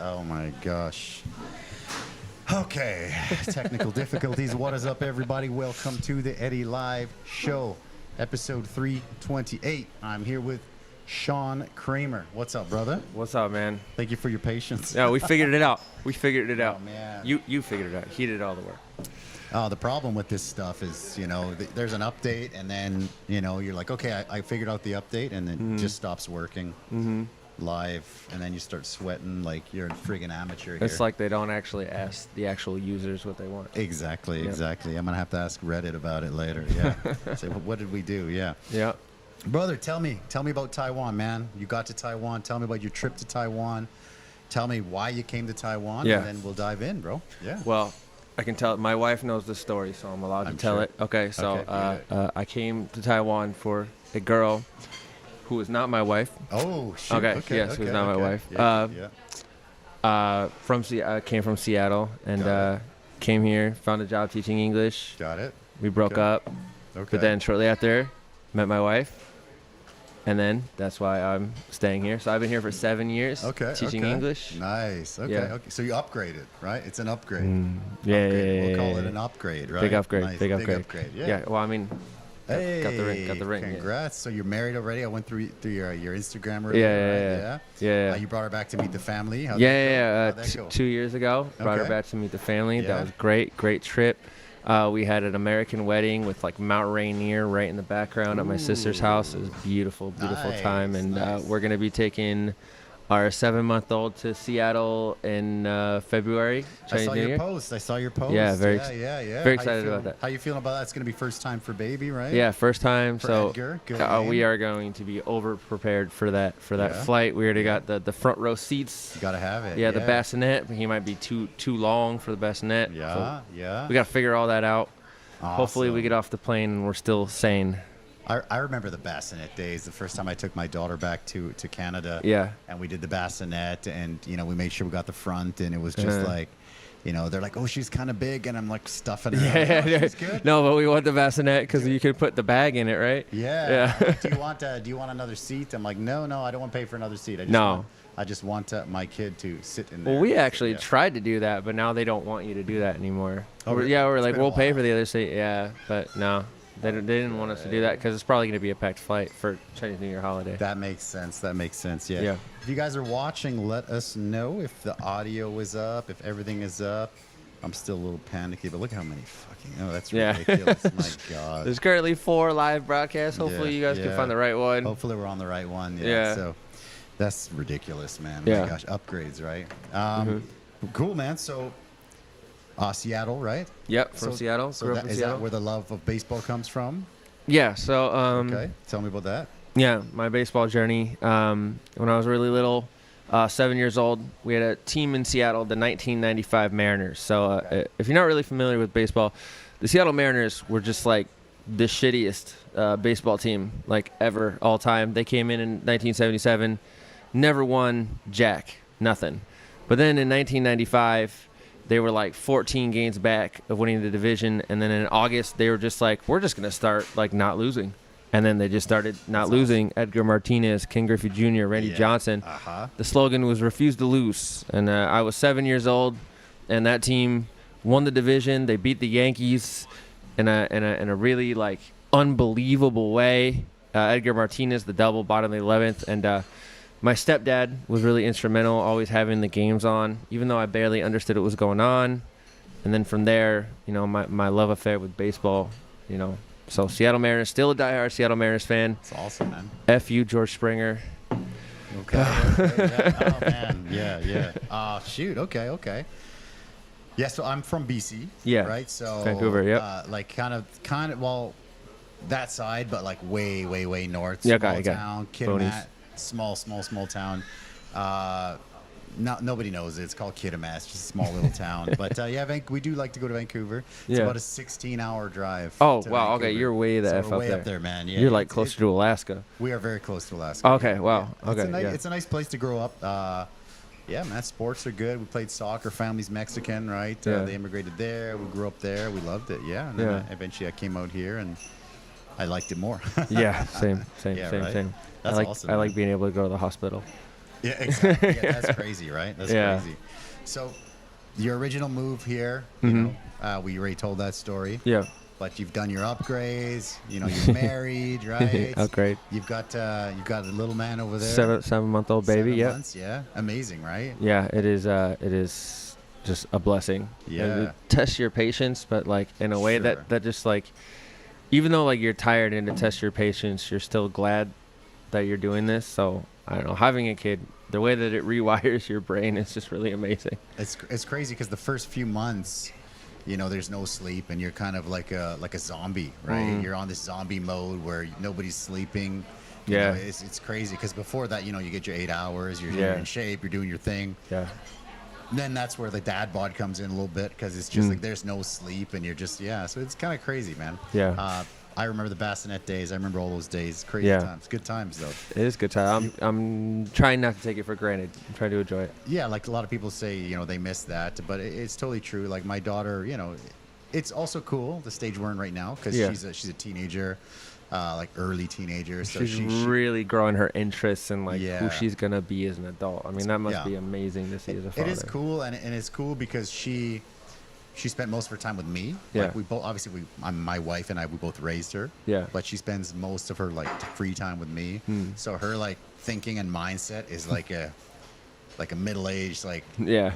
Oh my gosh. Okay, technical difficulties. What is up, everybody? Welcome to the Eddy Live Show, episode 328. I'm here with Sean Kramer. What's up, brother? What's up, man? Thank you for your patience. Yeah, we figured it out. We figured it out. Oh, man. You figured it out. He did all the work. The problem with this stuff is, there's an update, and then, you're like, okay, I figured out the update, and then it just stops working live, and then you start sweating like you're a friggin' amateur here. It's like they don't actually ask the actual users what they want. Exactly. I'm going to have to ask Reddit about it later. Yeah. Say, what did we do? Yeah. Yeah. Brother, tell me about Taiwan, man. You got to Taiwan. Tell me about your trip to Taiwan. Tell me why you came to Taiwan, and then we'll dive in, bro. Yeah. Well, I can tell. My wife knows the story, so I'm allowed to tell it. Okay, so I came to Taiwan for a girl who is not my wife. Oh, shoot. Okay, yes, who's not my wife. I came from Seattle and came here, found a job teaching English. Got it. We broke up. Okay. But then shortly after, met my wife. And then that's why I'm staying here. So I've been here for 7 years teaching English. Nice. Okay. Yeah. Okay. So you upgraded, right? It's an upgrade. Yeah. We'll call it an upgrade, right? Big upgrade. Nice. Big upgrade. Yeah. Well, I mean, got the ring. Congrats. So you're married already? I went through your Instagram. Yeah. You brought her back to meet the family? How'd that go? 2 years ago, brought her back to meet the family. That was great. Great trip. We had an American wedding with like Mount Rainier right in the background at my sister's house. It was a beautiful time. And we're going to be taking our 7-month-old to Seattle in February. I saw your post. Yeah, very excited about that. How you feeling about that? It's going to be first time for baby, right? Yeah, first time. For Edgar. Good we are going to be over prepared for that flight. We already got the front row seats. You got to have it. Yeah, the bassinet. He might be too long for the bassinet. Yeah. We got to figure all that out. Awesome. Hopefully we get off the plane and we're still sane. I remember the bassinet days. The first time I took my daughter back to Canada. Yeah. And we did the bassinet, and we made sure we got the front, and it was just like, they're like, oh, she's kind of big, and I'm like stuffing her. Yeah. She's good. No, but we want the bassinet because you could put the bag in it, right? Yeah. Do you want another seat? I'm like, no, I don't want to pay for another seat. I just want my kid to sit in there. Well, we actually tried to do that, but now they don't want you to do that anymore. Oh, really? We're like, we'll pay for the other seat. Yeah, but no. They didn't want us to do that because it's probably going to be a packed flight for Chinese New Year holiday. That makes sense. Yeah. If you guys are watching, let us know if the audio is up, if everything is up. I'm still a little panicky, but look how many that's ridiculous. My God. There's currently 4 live broadcasts. Hopefully you guys can find the right one. Hopefully we're on the right one. Yeah. So that's ridiculous, man. Yeah. My gosh. Upgrades, right? Cool, man. So Seattle, right? Yep, from Seattle. So is that where the love of baseball comes from? Yeah, so... okay, tell me about that. Yeah, my baseball journey. When I was really little, 7 years old, we had a team in Seattle, the 1995 Mariners. So if you're not really familiar with baseball, the Seattle Mariners were just like the shittiest baseball team like ever, all time. They came in 1977, never won jack, nothing. But then in 1995... they were like 14 games back of winning the division. And then in August, they were just like, we're just going to start like not losing. And then they just started not losing. Awesome. Edgar Martinez, Ken Griffey Jr., Randy Johnson. The slogan was refuse to lose. And I was 7 years old, and that team won the division. They beat the Yankees in a really like unbelievable way. Edgar Martinez, the double, bottom of the 11th. And my stepdad was really instrumental, always having the games on, even though I barely understood what was going on. And then from there, my love affair with baseball, So Seattle Mariners, still a diehard Seattle Mariners fan. That's awesome, man. F you, George Springer. Okay. Oh, man. Yeah. Shoot. Okay. Yeah, so I'm from BC. Yeah. Right? So Vancouver, yep. Like kind of, well, that side, but like way north. Yeah, small town, Kitimat. Small town. Nobody knows it. It's called Kitimat. It's just a small little town. But we do like to go to Vancouver. It's about a 16-hour drive. Oh, wow. Vancouver. Okay, you're way the F we're up way there. up there, man. Yeah, you're like closer to Alaska. We are very close to Alaska. Okay, wow. Yeah. Okay, it's a nice place to grow up. Yeah, man, sports are good. We played soccer. Family's Mexican, right? They immigrated there. We grew up there. We loved it. Yeah, and then eventually I came out here and I liked it more. Yeah, same. Right? Same. That's awesome. I like being able to go to the hospital. Yeah, exactly. Yeah, that's crazy, right? That's Yeah. crazy. So, your original move here, we already told that story. Yeah. But you've done your upgrades. You know, you're married, right? Upgrade. You've got a little man over there. 7-month-old baby. 7 Yeah. months, yeah. Amazing, right? Yeah, it is. It is just a blessing. Yeah. And it tests your patience, but like in a way Sure. that just like, even though like you're tired and it tests your patience, you're still glad that you're doing this. So I don't know, having a kid, the way that it rewires your brain is just really amazing. It's crazy because the first few months, you know, there's no sleep and you're kind of like a zombie, right? You're on this zombie mode where nobody's sleeping. You Yeah. know, it's crazy because before that, you know, you get your 8 hours, you're Yeah. in shape, you're doing your thing. Yeah. Then that's where the dad bod comes in a little bit because it's just like there's no sleep and you're just, so it's kind of crazy, man. Yeah. I remember the bassinet days. I remember all those days. Crazy Yeah. times. Good times, though. It is good time. I'm trying not to take it for granted. I'm trying to enjoy it. Yeah, like a lot of people say, you know, they miss that, but it's totally true. Like my daughter, you know, it's also cool the stage we're in right now because Yeah. she's a teenager, like early teenager. So She's really growing her interests in like Yeah. who she's gonna be as an adult. I mean, that must Yeah. be amazing to see as a father. It is cool, and it's cool because she spent most of her time with me. Yeah. Like we both, obviously, my wife and I, we both raised her. Yeah. But she spends most of her like free time with me. So her like thinking and mindset is like a middle-aged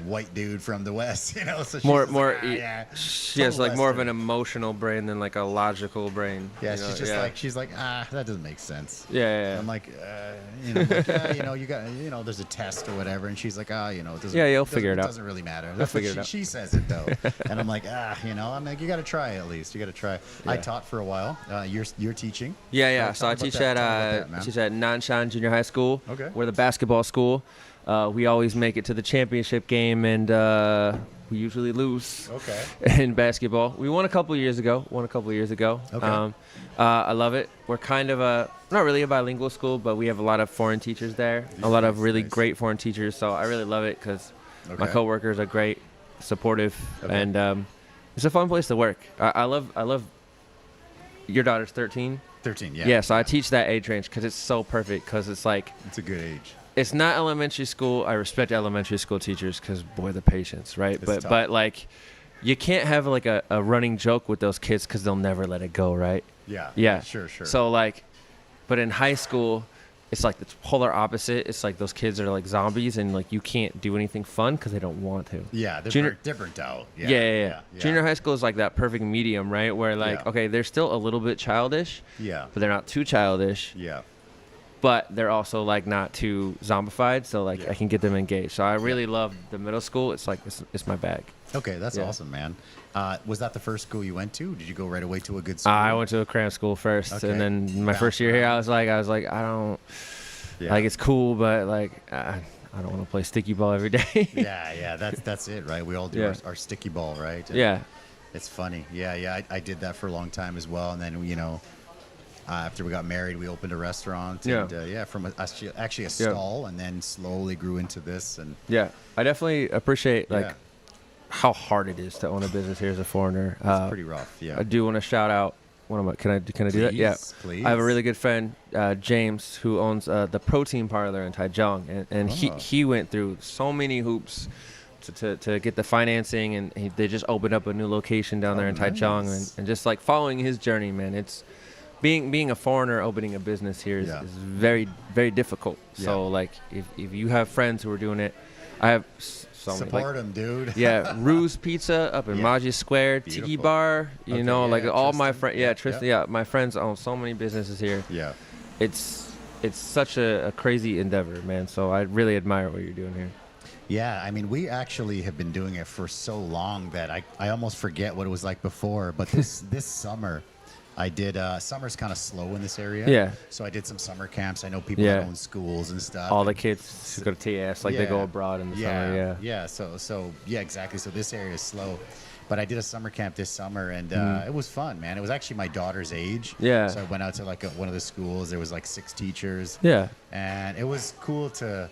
white dude from the West, you know. So she's more just more like, yeah. she has like more of an emotional brain than like a logical brain. Yeah, you know? she's just she's like, that doesn't make sense. Yeah. I'm like, you know, like, you know, you got, you know, there's a test or whatever, and she's like, you know, it doesn't. Yeah, you'll figure it out. It doesn't really matter. That's what figure it out. she says it though, and I'm like, you know, I'm like, you got to try at least. You got to try. I taught for a while. You're teaching. Yeah. So I Talk about teach that. at Talk about that, man. teach at Nanshan Junior High School. Okay. We're the basketball school. We always make it to the championship game, and we usually lose. Okay. In basketball, we won a couple years ago. Okay. I love it. We're kind of not really a bilingual school, but we have a lot of foreign teachers there. A lot of really great foreign teachers. So I really love it because my coworkers are great, supportive, and it's a fun place to work. I love. Your daughter's 13. 13. Yeah. Yeah. So I teach that age range because it's so perfect. Because it's like It's a good age. it's not elementary school. I respect elementary school teachers because boy, the patience, right? It's tough. But like, you can't have like a running joke with those kids because they'll never let it go, right? Yeah. Yeah. Sure. So like, but in high school, it's like the polar opposite. It's like those kids are like zombies and like you can't do anything fun because they don't want to. Yeah. Junior- They're burnt out. Yeah. Junior high school is like that perfect medium, right? Where like, Yeah. okay, they're still a little bit childish, Yeah. but they're not too childish. Yeah. But they're also like not too zombified, so like Yeah. I can get them engaged. So I really love the middle school. It's like it's my bag. Okay, that's Yeah. awesome, man. Was that the first school you went to? Did you go right away to a good school? I went to a cram school first, Okay. and then my Bounce first year here, around. I was like, I don't Yeah. like it's cool, but like I don't want to play sticky ball every day. Yeah. That's it, right? We all do Yeah. our sticky ball, right? And Yeah. It's funny. Yeah. I did that for a long time as well, and then you know, after we got married, we opened a restaurant. Yeah. And, from actually a stall, and then slowly grew into this. And Yeah, I definitely appreciate like Yeah. how hard it is to own a business here as a foreigner. it's pretty rough. Yeah. I do want to shout out one of my. Can I do that? Yeah. Please. I have a really good friend, James, who owns the Protein Parlor in Taiwan, and he went through so many hoops to get the financing, and they just opened up a new location down there in Taichung, nice. and just like following his journey, man. It's being a foreigner opening a business here is very, very difficult. So like if you have friends who are doing it, I have so many, Support him, dude. yeah, Rue's Pizza up in Maji Square, Tiki Beautiful. Bar, you know, like all my friends, Tristan. Tristan, my friends own so many businesses here. Yeah. It's such a crazy endeavor, man. So I really admire what you're doing here. Yeah, I mean, we actually have been doing it for so long that I almost forget what it was like before. But this summer, I did. Summer's kind of slow in this area. Yeah. So I did some summer camps. I know people that own schools and stuff. All the kids who go to TS, like they go abroad in the summer. Yeah. Yeah. So exactly. So this area is slow. But I did a summer camp this summer, and it was fun, man. It was actually my daughter's age. Yeah. So I went out to like one of the schools. There was like 6 teachers. Yeah. And it was cool to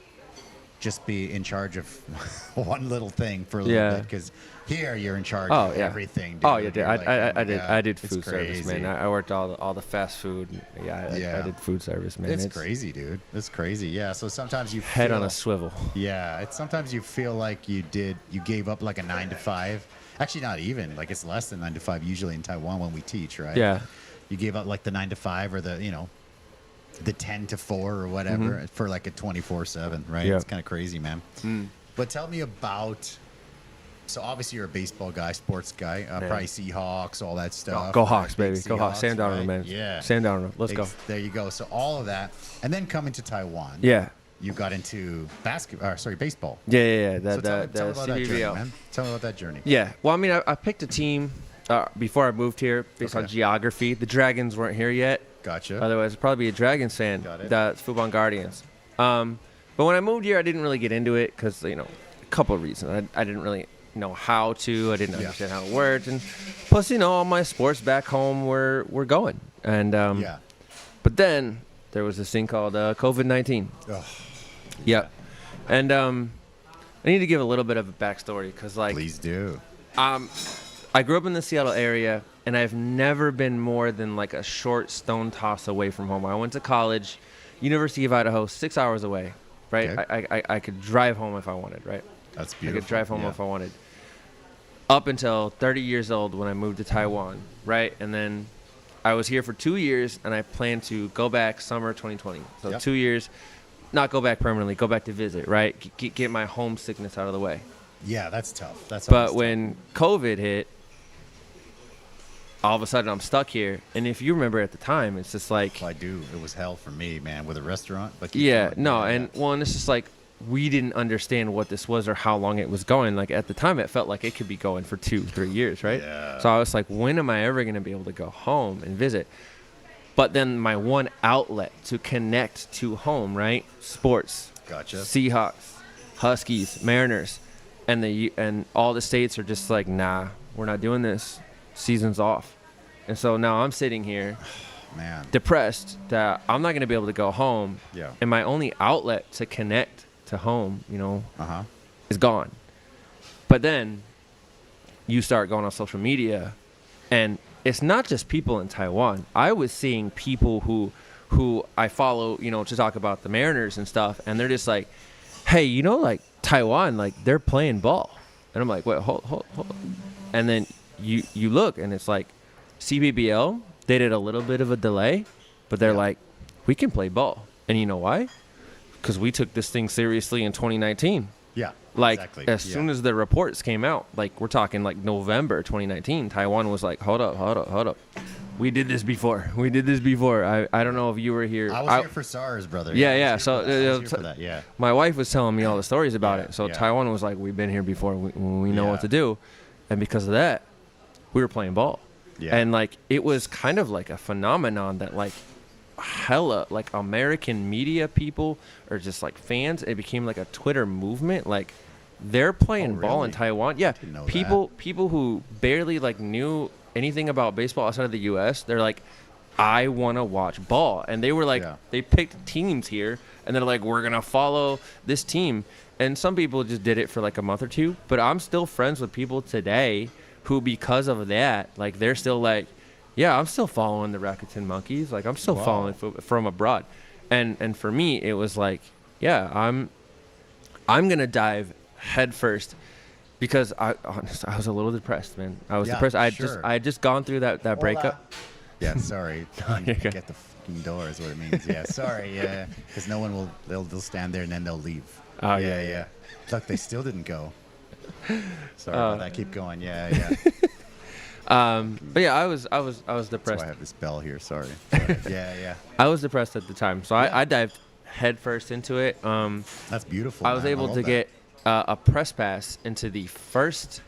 just be in charge of one little thing for a little bit, because here you're in charge of everything. Dude. Oh yeah, dude. Like, I did food crazy. service, man. I worked all the fast food. I did food service, man. It's crazy, dude. It's crazy. Yeah. So sometimes you head on a swivel. Yeah. Sometimes you feel like you gave up like a 9 to 5. Actually, not even. Like it's less than 9 to 5 usually in Taiwan when we teach, right? Yeah. You gave up like the 9 to 5 or the 10 to 4 or whatever for like a 24/7, right? Yeah. It's kind of crazy, man. But tell me about. So obviously you're a baseball guy, sports guy, probably Seahawks, all that stuff. Go Hawks, baby. Go Seahawks, Hawks. Sam Darnold, right? man. Yeah. Sam Darnold. Let's go. There you go. So all of that, and then coming to Taiwan. Yeah. You got into baseball. Yeah. So tell me about that journey, CPBL. man. Tell me about that journey. Yeah. Well, I mean, I picked a team before I moved here based on geography. The Dragons weren't here yet. Gotcha. Otherwise, I'd probably be a Dragons fan. Got it. That's Fubon Guardians. But when I moved here, I didn't really get into it because, a couple of reasons. I didn't really know how to. I didn't understand how it worked. And plus, all my sports back home were going. And But then there was this thing called COVID-19. Oh, yeah. And I need to give a little bit of a backstory because, please do. I grew up in the Seattle area, and I've never been more than like a short stone toss away from home. I went to college, University of Idaho, 6 hours away, right? Okay. I could drive home if I wanted, right? That's beautiful. I could drive home if I wanted. Up until 30 years old when I moved to Taiwan, right? And then I was here for 2 years, and I plan to go back summer 2020. So 2 years, not go back permanently, go back to visit, right? Get my homesickness out of the way. Yeah, that's tough. But when COVID hit, all of a sudden I'm stuck here. And if you remember at the time, it's just like... I do. It was hell for me, man, with a restaurant. But and it's just like we didn't understand what this was or how long it was going. Like at the time, it felt like it could be going for 2-3 years, right? Yeah. So I was like, when am I ever going to be able to go home and visit? But then my one outlet to connect to home, right? Sports. Gotcha. Seahawks, Huskies, Mariners. And all the states are just like, nah, we're not doing this. Season's off. And so now I'm sitting here depressed that I'm not going to be able to go home. Yeah. And my only outlet to connect to home, is gone. But then you start going on social media, and it's not just people in Taiwan. I was seeing people who I follow, to talk about the Mariners and stuff, and they're just like, hey, like Taiwan, like they're playing ball. And I'm like, wait, hold. And then you look, and it's like CPBL, they did a little bit of a delay, but they're like, we can play ball. And you know why? Because we took this thing seriously in 2019. Yeah, like exactly. As soon as the reports came out, like we're talking like November 2019, Taiwan was like, hold up. We did this before. I don't know if you were here. I was here for SARS, brother. Yeah. So my wife was telling me all the stories about it. So Taiwan was like, we've been here before. We know what to do. And because of that, we were playing ball. Yeah. And like it was kind of like a phenomenon that like hella like American media people or just like fans, it became like a Twitter movement. Like they're playing ball in Taiwan. Yeah. People who barely like knew anything about baseball outside of the US, they're like, I want to watch ball. And they were like, they picked teams here and they're like, we're going to follow this team. And some people just did it for like a month or two, but I'm still friends with people today who, because of that, like they're still like, yeah, I'm still following the Rakuten Monkeys. Like I'm still following from abroad. And for me, it was like, yeah, I'm going to dive head first. Because I was a little depressed, man. I was depressed. I had just gone through that breakup. Yeah, sorry. Get the fucking door is what it means. Yeah, sorry. Yeah, because no one they'll stand there and then they'll leave. Oh yeah. Look, they still didn't go. Sorry about that. Keep going. Yeah. But yeah, I was depressed. That's why I have this bell here. Sorry. Yeah. I was depressed at the time, so I dived head first into it. That's beautiful. I was able to get a press pass into the first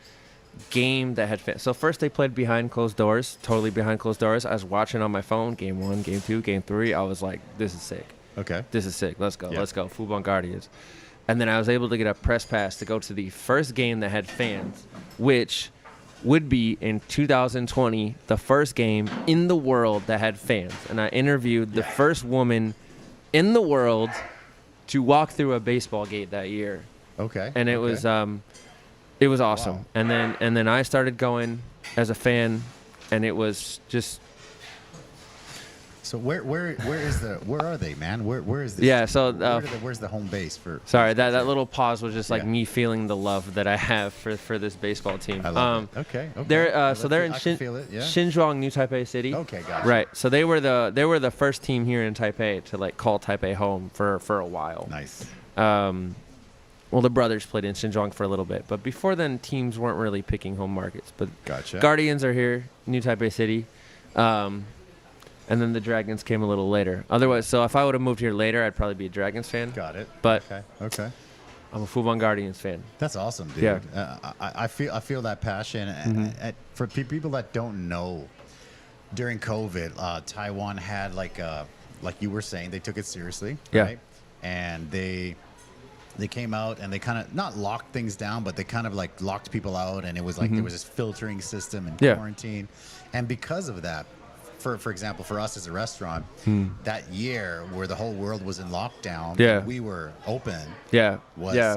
game that had fit. So first they played behind closed doors, totally behind closed doors. I was watching on my phone, game 1, game 2, game 3. I was like, this is sick. Okay. This is sick. Let's go. Fubon Guardians. And then I was able to get a press pass to go to the first game that had fans, which would be in 2020, the first game in the world that had fans. And I interviewed the first woman in the world to walk through a baseball gate that year. Okay. And it was awesome. Wow. And then I started going as a fan, and it was just. So where are they, man? Where is this? Yeah. So where's the home base for? Sorry, that little pause was just like Yeah. me feeling the love that I have for this baseball team. I love it. Okay. They're I they're in can feel it, yeah. Xinjiang, New Taipei City. Okay, gotcha. Right. So they were the first team here in Taipei to like call Taipei home for a while. Nice. Well, the brothers played in Xinjiang for a little bit, but before then, teams weren't really picking home markets. But Gotcha. Guardians are here, New Taipei City, and then the Dragons came a little later. Otherwise, so if I would have moved here later, I'd probably be a Dragons fan. Got it. But Okay. I'm a Fubon Guardians fan. That's awesome, dude. Yeah. I feel that passion. For people that don't know, during COVID, Taiwan had like you were saying, they took it seriously, Yeah. right? And they came out and they kind of not locked things down, but they kind of like locked people out, and it was like there was this filtering system and Yeah. quarantine, and because of that. For example, for us as a restaurant, that year where the whole world was in lockdown, Yeah. and we were open. Yeah. Was yeah.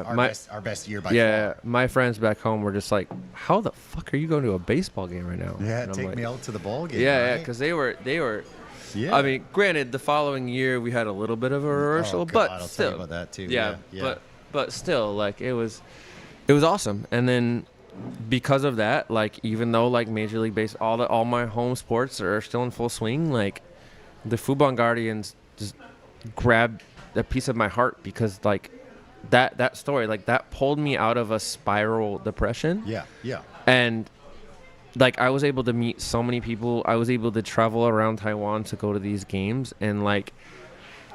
our best year by Yeah. far. My friends back home were just like, "How the fuck are you going to a baseball game right now?" Yeah, And I'm take like, me out to the ball game. Yeah, right? because they were. Yeah. I mean, granted, the following year we had a little bit of a reversal, Oh, God, but I'll still, tell you about that too. yeah, yeah. but still, like it was awesome. And then because of that, like even though like Major League Baseball, all my home sports are still in full swing, like the Fubon Guardians just grabbed a piece of my heart because like that story, like that pulled me out of a spiral depression. Yeah. And like I was able to meet so many people. I was able to travel around Taiwan to go to these games, and like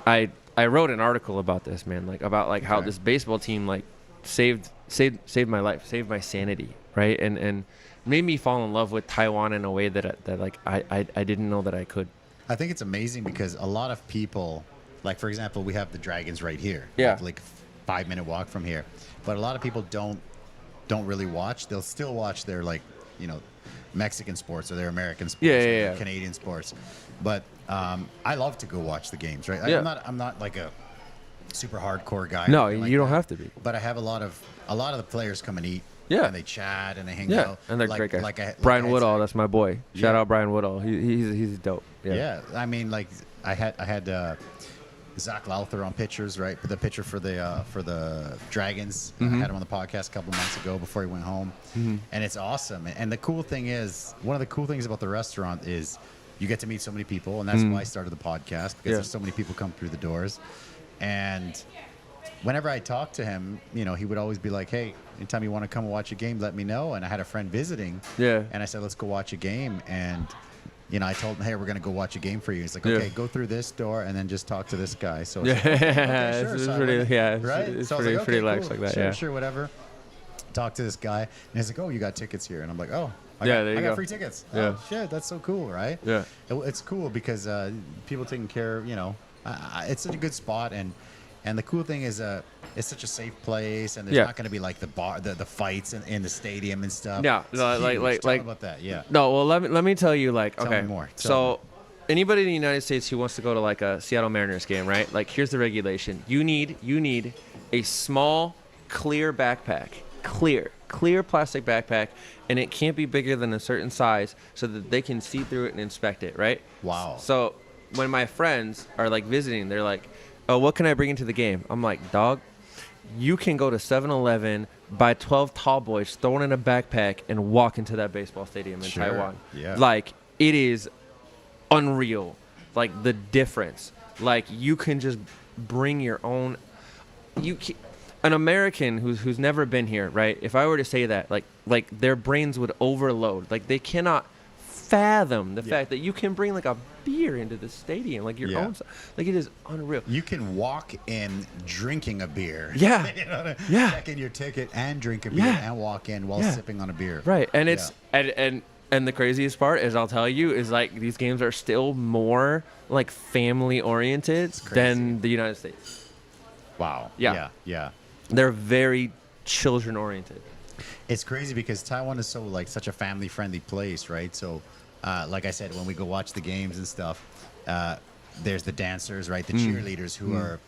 I wrote an article about this, man, like about like how Okay. this baseball team like saved my life, saved my sanity, right? And made me fall in love with Taiwan in a way that like I didn't know that I could. I think it's amazing because a lot of people, like for example, we have the Dragons right here. Yeah. Like 5-minute walk from here. But a lot of people don't really watch. They'll still watch their like, Mexican sports or their American sports or their Canadian sports. But I love to go watch the games, right? Yeah. I'm not like a super hardcore guy. or No, anything like you don't that. have to be. But I have a lot of the players come and eat. Yeah. And they chat and they hang Yeah, out. and they're like, great guys. like Brian I Woodall, said. that's my boy. Shout Yeah. out Brian Woodall. He's dope. Yeah. I mean, like I had Zach Lowther on pitchers, right? The pitcher for the Dragons. I had him on the podcast a couple months ago before he went home, and it's awesome. And the cool thing is, one of the cool things about the restaurant is you get to meet so many people, and that's why I started the podcast because there's so many people come through the doors. And whenever I talked to him, he would always be like, "Hey, anytime you want to come and watch a game, let me know." And I had a friend visiting, Yeah. and I said, "Let's go watch a game." And I told him, "Hey, we're gonna go watch a game for you." He's like, Yeah. "Okay, go through this door and then just talk to this guy." So Yeah, it's like, okay, sure. it's So I pretty. went- Yeah, right? it's So I was pretty like, pretty okay, lax cool. like that. Sure, Yeah. sure, whatever. Talk to this guy, and he's like, "Oh, you got tickets here," and I'm like, "Oh, I Yeah, there you got go. free tickets." Yeah. Oh, shit, that's so cool, right? Yeah. It's cool because people taking care. It's such a good spot, and the cool thing is, it's such a safe place, and there's Yeah. not going to be like the fights in the stadium and stuff. Yeah, It's like- huge. Tell like- me about that. Yeah. No, well, let me tell you, like, Tell okay. me more. Tell So, anybody in the United States who wants to go to like a Seattle Mariners game, right? Like, here's the regulation: you need a small, clear backpack, clear plastic backpack, and it can't be bigger than a certain size so that they can see through it and inspect it, right? Wow. So, when my friends are like visiting, they're like, "Oh, what can I bring into the game?" I'm like, "Dog, you can go to 7-Eleven, buy 12 tall boys, throw it in a backpack, and walk into that baseball stadium in Sure. Taiwan." Yeah. Like, it is unreal. Like, the difference. Like, you can just bring your own. An American who's never been here, right? If I were to say that, like their brains would overload. Like, they cannot fathom the fact that you can bring like a beer into the stadium, like your own. Like, it is unreal. You can walk in drinking a beer. Yeah. Yeah. Check in your ticket and drink a beer Yeah. and walk in while Yeah. sipping on a beer. Right, and it's and the craziest part is, I'll tell you, is like these games are still more like family oriented than the United States. Wow. Yeah. Yeah. They're very children oriented. It's crazy because Taiwan is so like such a family friendly place, right? So, like I said, when we go watch the games and stuff, there's the dancers, right? The cheerleaders who are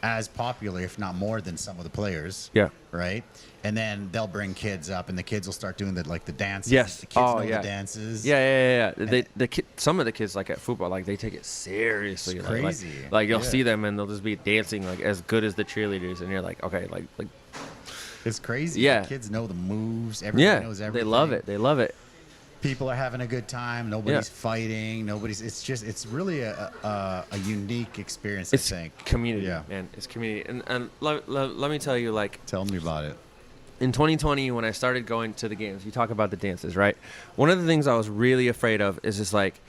as popular, if not more, than some of the players. Yeah. Right. And then they'll bring kids up, and the kids will start doing the dances. Yes. The kids know the dances. Yeah. Some of the kids, like at football, like they take it seriously. It's crazy. Like you'll see them and they'll just be dancing like as good as the cheerleaders, and you're like, okay, like. It's crazy. Yeah. The kids know the moves. Everybody knows everything. They love it. People are having a good time. Nobody's fighting. It's really a unique experience, It's I think. community, man. It's community. And let me tell you, like. Tell me about it. In 2020, when I started going to the games, you talk about the dances, right? One of the things I was really afraid of is just like,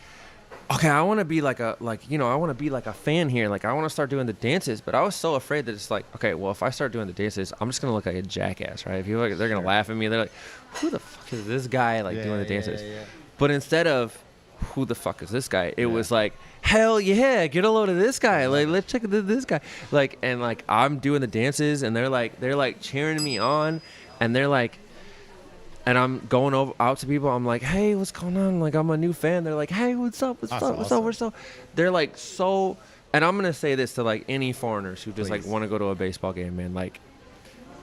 okay, I want to be I want to be like a fan here. Like, I want to start doing the dances. But I was so afraid that it's like, okay, well, if I start doing the dances, I'm just going to look like a jackass, right? People, they're going to laugh at me. They're like, who the fuck is this guy, doing the dances? Yeah. But instead of, who the fuck is this guy? It was like, hell yeah, get a load of this guy. Like, let's check this guy. I'm doing the dances, and they're cheering me on, and they're like, and I'm going out to people. I'm like, hey, what's going on? Like, I'm a new fan. They're like, hey, what's up? They're like so, and I'm going to say this to like any foreigners who just like want to go to a baseball game, man. Like,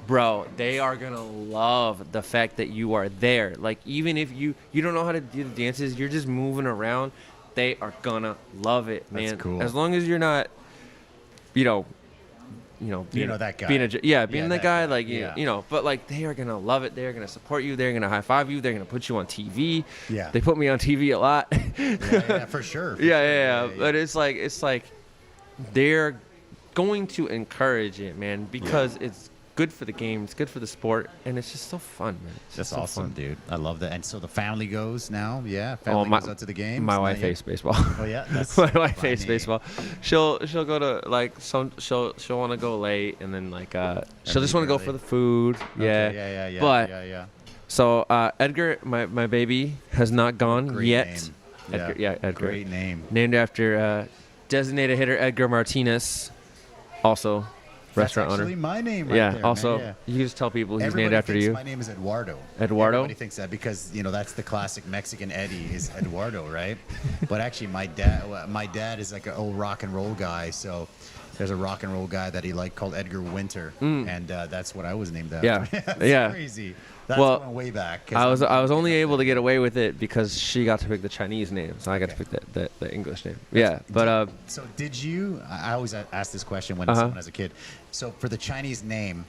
bro, they are going to love the fact that you are there. Like, even if you don't know how to do the dances, you're just moving around. They are going to love it, man. That's cool. As long as you're not, that guy. Being that guy, but like they are gonna love it. They're gonna support you. They're gonna high five you. They're gonna put you on TV. Yeah. They put me on TV a lot. yeah, for sure. Yeah. But it's like they're going to encourage it, man, because it's good for the game. It's good for the sport, and it's just so fun, man. That's awesome, dude. I love that. And so the family goes now. Yeah, family goes out to the games. My wife hates baseball. Oh yeah, that's my wife hates baseball. She'll go to she'll want to go late, and then she'll just want to go for the food. Yeah. Yeah. So Edgar, my baby, has not gone yet. Name. Edgar. Great name. Named after designated hitter Edgar Martinez, also. Restaurant That's actually owner. my name right there, also, man. You can just tell people he's Everybody named after thinks you. My name is Eduardo. Eduardo? Everybody thinks that because, that's the classic Mexican Eddie is Eduardo, right? But actually, my dad is like an old rock and roll guy, so there's a rock and roll guy that he liked called Edgar Winter, and that's what I was named after. Yeah. That's crazy. That's going way back. I was only able to get away with it because she got to pick the Chinese name, so I got to pick the English name. So did you? I always ask this question when someone has a kid. So for the Chinese name,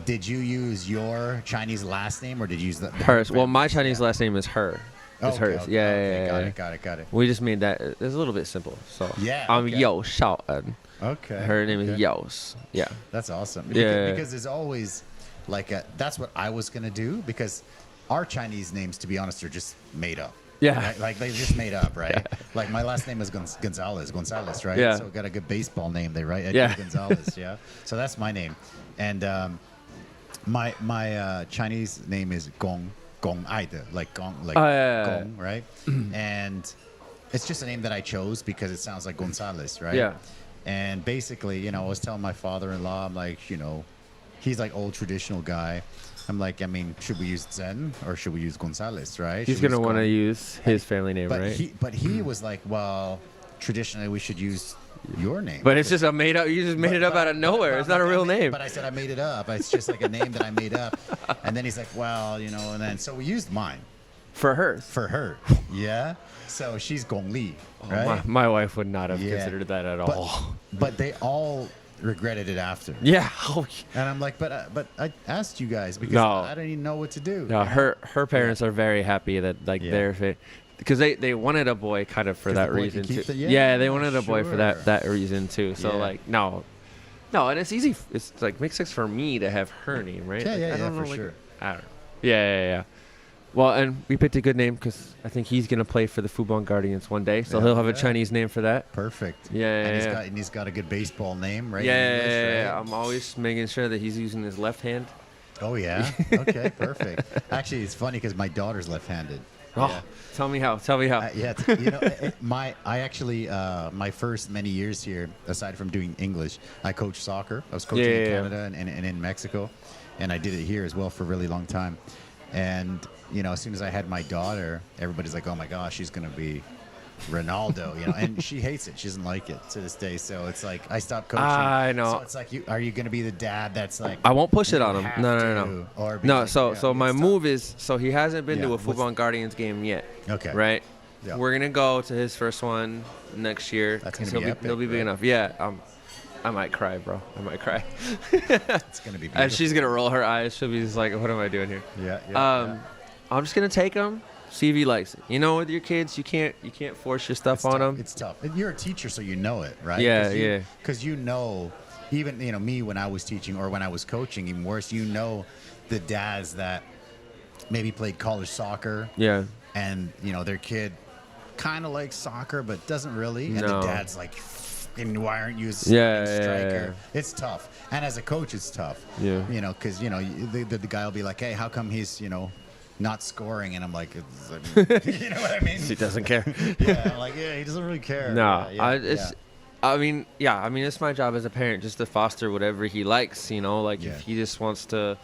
did you use your Chinese last name or did you use the hers? Well, my Chinese last name is her. It's hers. Okay. Got it. We just made that. It's a little bit simple. So I'm Yo Shaoen. Okay. Her name is Yos. Yeah. That's awesome. Yeah. Because there's always that's what I was gonna do because our Chinese names, to be honest, are just made up. Yeah. Right? Like they just made up, right? Yeah. Like my last name is Gonzalez, right? Yeah. So got a good baseball name there, right? Yeah. Gonzalez, yeah. So that's my name, and my Chinese name is Gong Aide, Gong, right? And it's just a name that I chose because it sounds like Gonzalez, right? Yeah. And basically, I was telling my father-in-law, I'm like, he's like old traditional guy. I'm like, should we use Zen or should we use Gonzalez, right? He's going to want to use his family name, right? But he was like, well, traditionally we should use your name. But it's just a made up, you just made it up out of nowhere. It's not a real name. But I said I made it up. It's just like a name that I made up. And then he's like, well, and then so we used mine. For her. Yeah. So she's Gong Li, right? Oh, my wife would not have considered that at all. But they all regretted it after. Yeah. And I'm like, but I asked you guys because I didn't even know what to do. No, her parents are very happy that they're because they wanted a boy kind of for that reason too. They wanted a boy for that reason too. So no, and it's easy. It's makes sense for me to have her name, right? Yeah, for sure. I don't know. Yeah. Well, and we picked a good name because I think he's going to play for the Fubon Guardians one day, so he'll have a Chinese name for that. Perfect. And he's got a good baseball name, right? Yeah. I'm always making sure that he's using his left hand. Oh, yeah? Okay, perfect. Actually, it's funny because my daughter's left-handed. Oh, yeah. Tell me how. My first many years here, aside from doing English, I coached soccer. I was coaching in Canada and in Mexico, and I did it here as well for a really long time. And as soon as I had my daughter, everybody's like, "Oh my gosh, she's gonna be Ronaldo, and she hates it. She doesn't like it to this day. So it's like I stopped coaching. I know. So it's like, are you going to be the dad that's like? I won't push it on him. No. Or No. like, So my move is, so he hasn't been to a what's- Fubon Guardians game yet. Okay. Right. Yeah. We're gonna go to his first one next year. That's 'cause gonna be epic, he'll be big right? enough. Yeah. I might cry, bro. I might cry. It's going to be beautiful. And she's gonna roll her eyes. She'll be just like, "What am I doing here?" Yeah. I'm just gonna take him, see if he likes it. With your kids, you can't force your stuff on them. It's tough. And you're a teacher, so you know it, right? Yeah, Because even me when I was teaching or when I was coaching, even worse, the dads that maybe played college soccer. Yeah. And their kid kind of likes soccer, but doesn't really. And No. the dad's like, why aren't you a Yeah. striker? It's tough. And as a coach, it's tough. Yeah. Because the guy will be like, hey, how come he's not scoring? And I'm like, you know what I mean? He doesn't care. Yeah, I'm like, he doesn't really care. No, Yeah. I mean, it's my job as a parent just to foster whatever he likes, Yeah. if he just wants to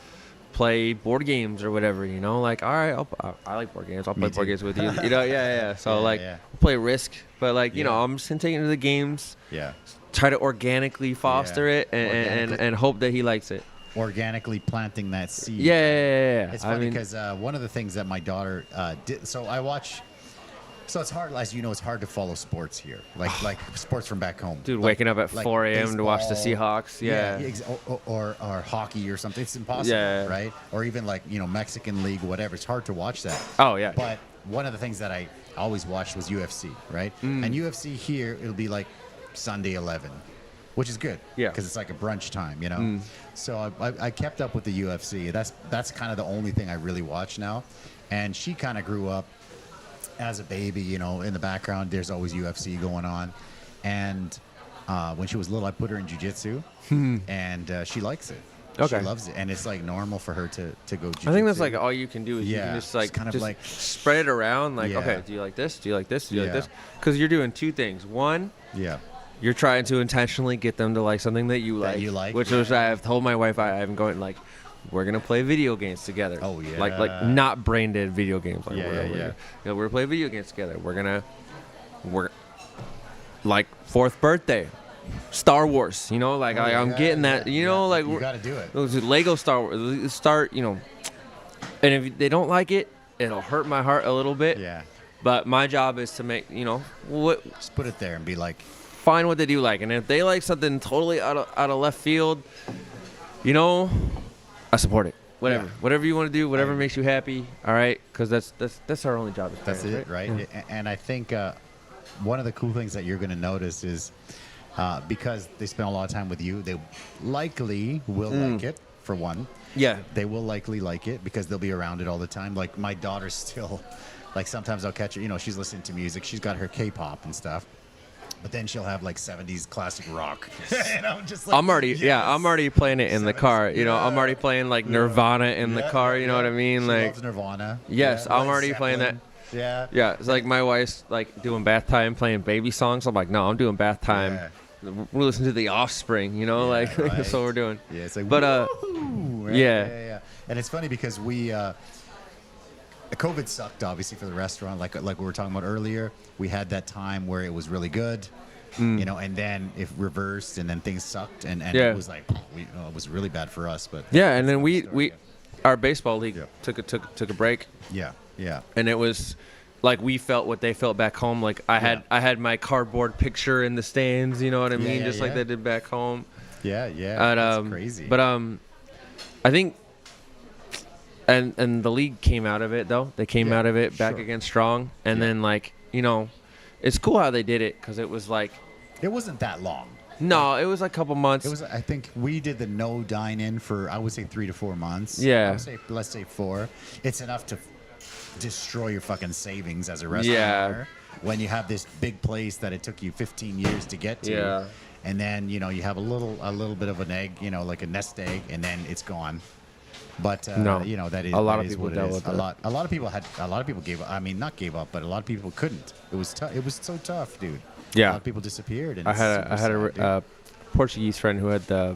play board games or whatever, like, all right, I like board games. I'll play board games with you, yeah. So Yeah. we'll play Risk, but Yeah. I'm just gonna take him to the games, Yeah. try to organically foster Yeah. it and Organically. hope that he likes it. Organically planting that seed. Yeah. It's funny because one of the things that my daughter did. So I watch. So it's hard, as you know, it's hard to follow sports here, like sports from back home. Dude, Like- waking up at like 4 a.m. to watch the baseball. Seahawks. Yeah. Or hockey or something. It's impossible, Yeah. right? Or even Mexican League, whatever. It's hard to watch that. Oh, yeah. But one of the things that I always watched was UFC, right? And UFC here, it'll be like Sunday 11, which is good. Yeah. Because it's like a brunch time. So I kept up with the UFC. That's kind of the only thing I really watch now. And she kind of grew up as a baby, in the background, there's always UFC going on. And when she was little, I put her in jiu-jitsu, and she likes it. Okay. She loves it. And it's like normal for her to go jiu-jitsu. I think that's like all you can do is you Yeah, can just it's kind of just like- spread it around. Like, Yeah. okay, do you like this? Do you like this? Do you like Yeah. this? Because you're doing two things. One, Yeah. you're trying to intentionally get them to like something that you like. Which is I have told my wife I'm going like, we're gonna play video games together. Oh, yeah. Like not brain dead video games. Like, Yeah. we're gonna play video games together. We're like 4th birthday, Star Wars. I'm getting that. You got to do it. Those Lego Star Wars start. And if they don't like it, it'll hurt my heart a little bit. Yeah. But my job is to make what Just put it there and be like, find what they do like, and if they like something totally out of left field, I support it. Whatever you want to do, whatever makes you happy. All right, because that's our only job. that's it, right? Yeah. And I think one of the cool things that you're going to notice is because they spend a lot of time with you, they likely will like it, for one. Yeah. They will likely like it because they'll be around it all the time. Like my daughter's still, like sometimes I'll catch her, she's listening to music. She's got her K-pop and stuff. But then she'll have like 70s classic rock. And I'm just like, I'm already playing it in the car. Yeah. I'm already playing like Nirvana in the car. You know what I mean? She like, loves Nirvana. yes, Yeah, I'm Led already playing that. Zeppelin. Yeah. Yeah, it's like my wife's like doing bath time, playing baby songs. I'm like, no, I'm doing bath time. Yeah. We're listening to The Offspring. Like right. that's what we're doing. Yeah, it's like, But woo-hoo, right? yeah. And it's funny because COVID sucked obviously for the restaurant. Like we were talking about earlier, we had that time where it was really good, and then it reversed, and then things sucked, and Yeah. it was like it was really bad for us. But Yeah, and then we our baseball league Yeah. took a break, yeah. and it was like we felt what they felt back home. Like I had my cardboard picture in the stands. You know what I mean? Yeah, Just like yeah. they did back home. Yeah. And, That's crazy. But I think. And the league came out of it though. They came Yeah, out of it back sure. again strong, and Yeah. then it's cool how they did it because it was like it wasn't that long. no, it was like a couple months. It was. I think we did the no dine-in for I would say 3 to 4 months. Yeah. I would say, let's say 4. It's enough to destroy your fucking savings as a restaurant Yeah. owner when you have this big place that it took you 15 years to get to. Yeah. And then you have a little bit of an egg, like a nest egg, and then it's gone. But No. that is A lot that of is people what it dealt is. with A that. lot of people gave up. I mean, not gave up, but a lot of people couldn't. It was tough. It was so tough, dude. Yeah. A lot of people disappeared. And I it's had super I had sad, dude. a Portuguese friend who had the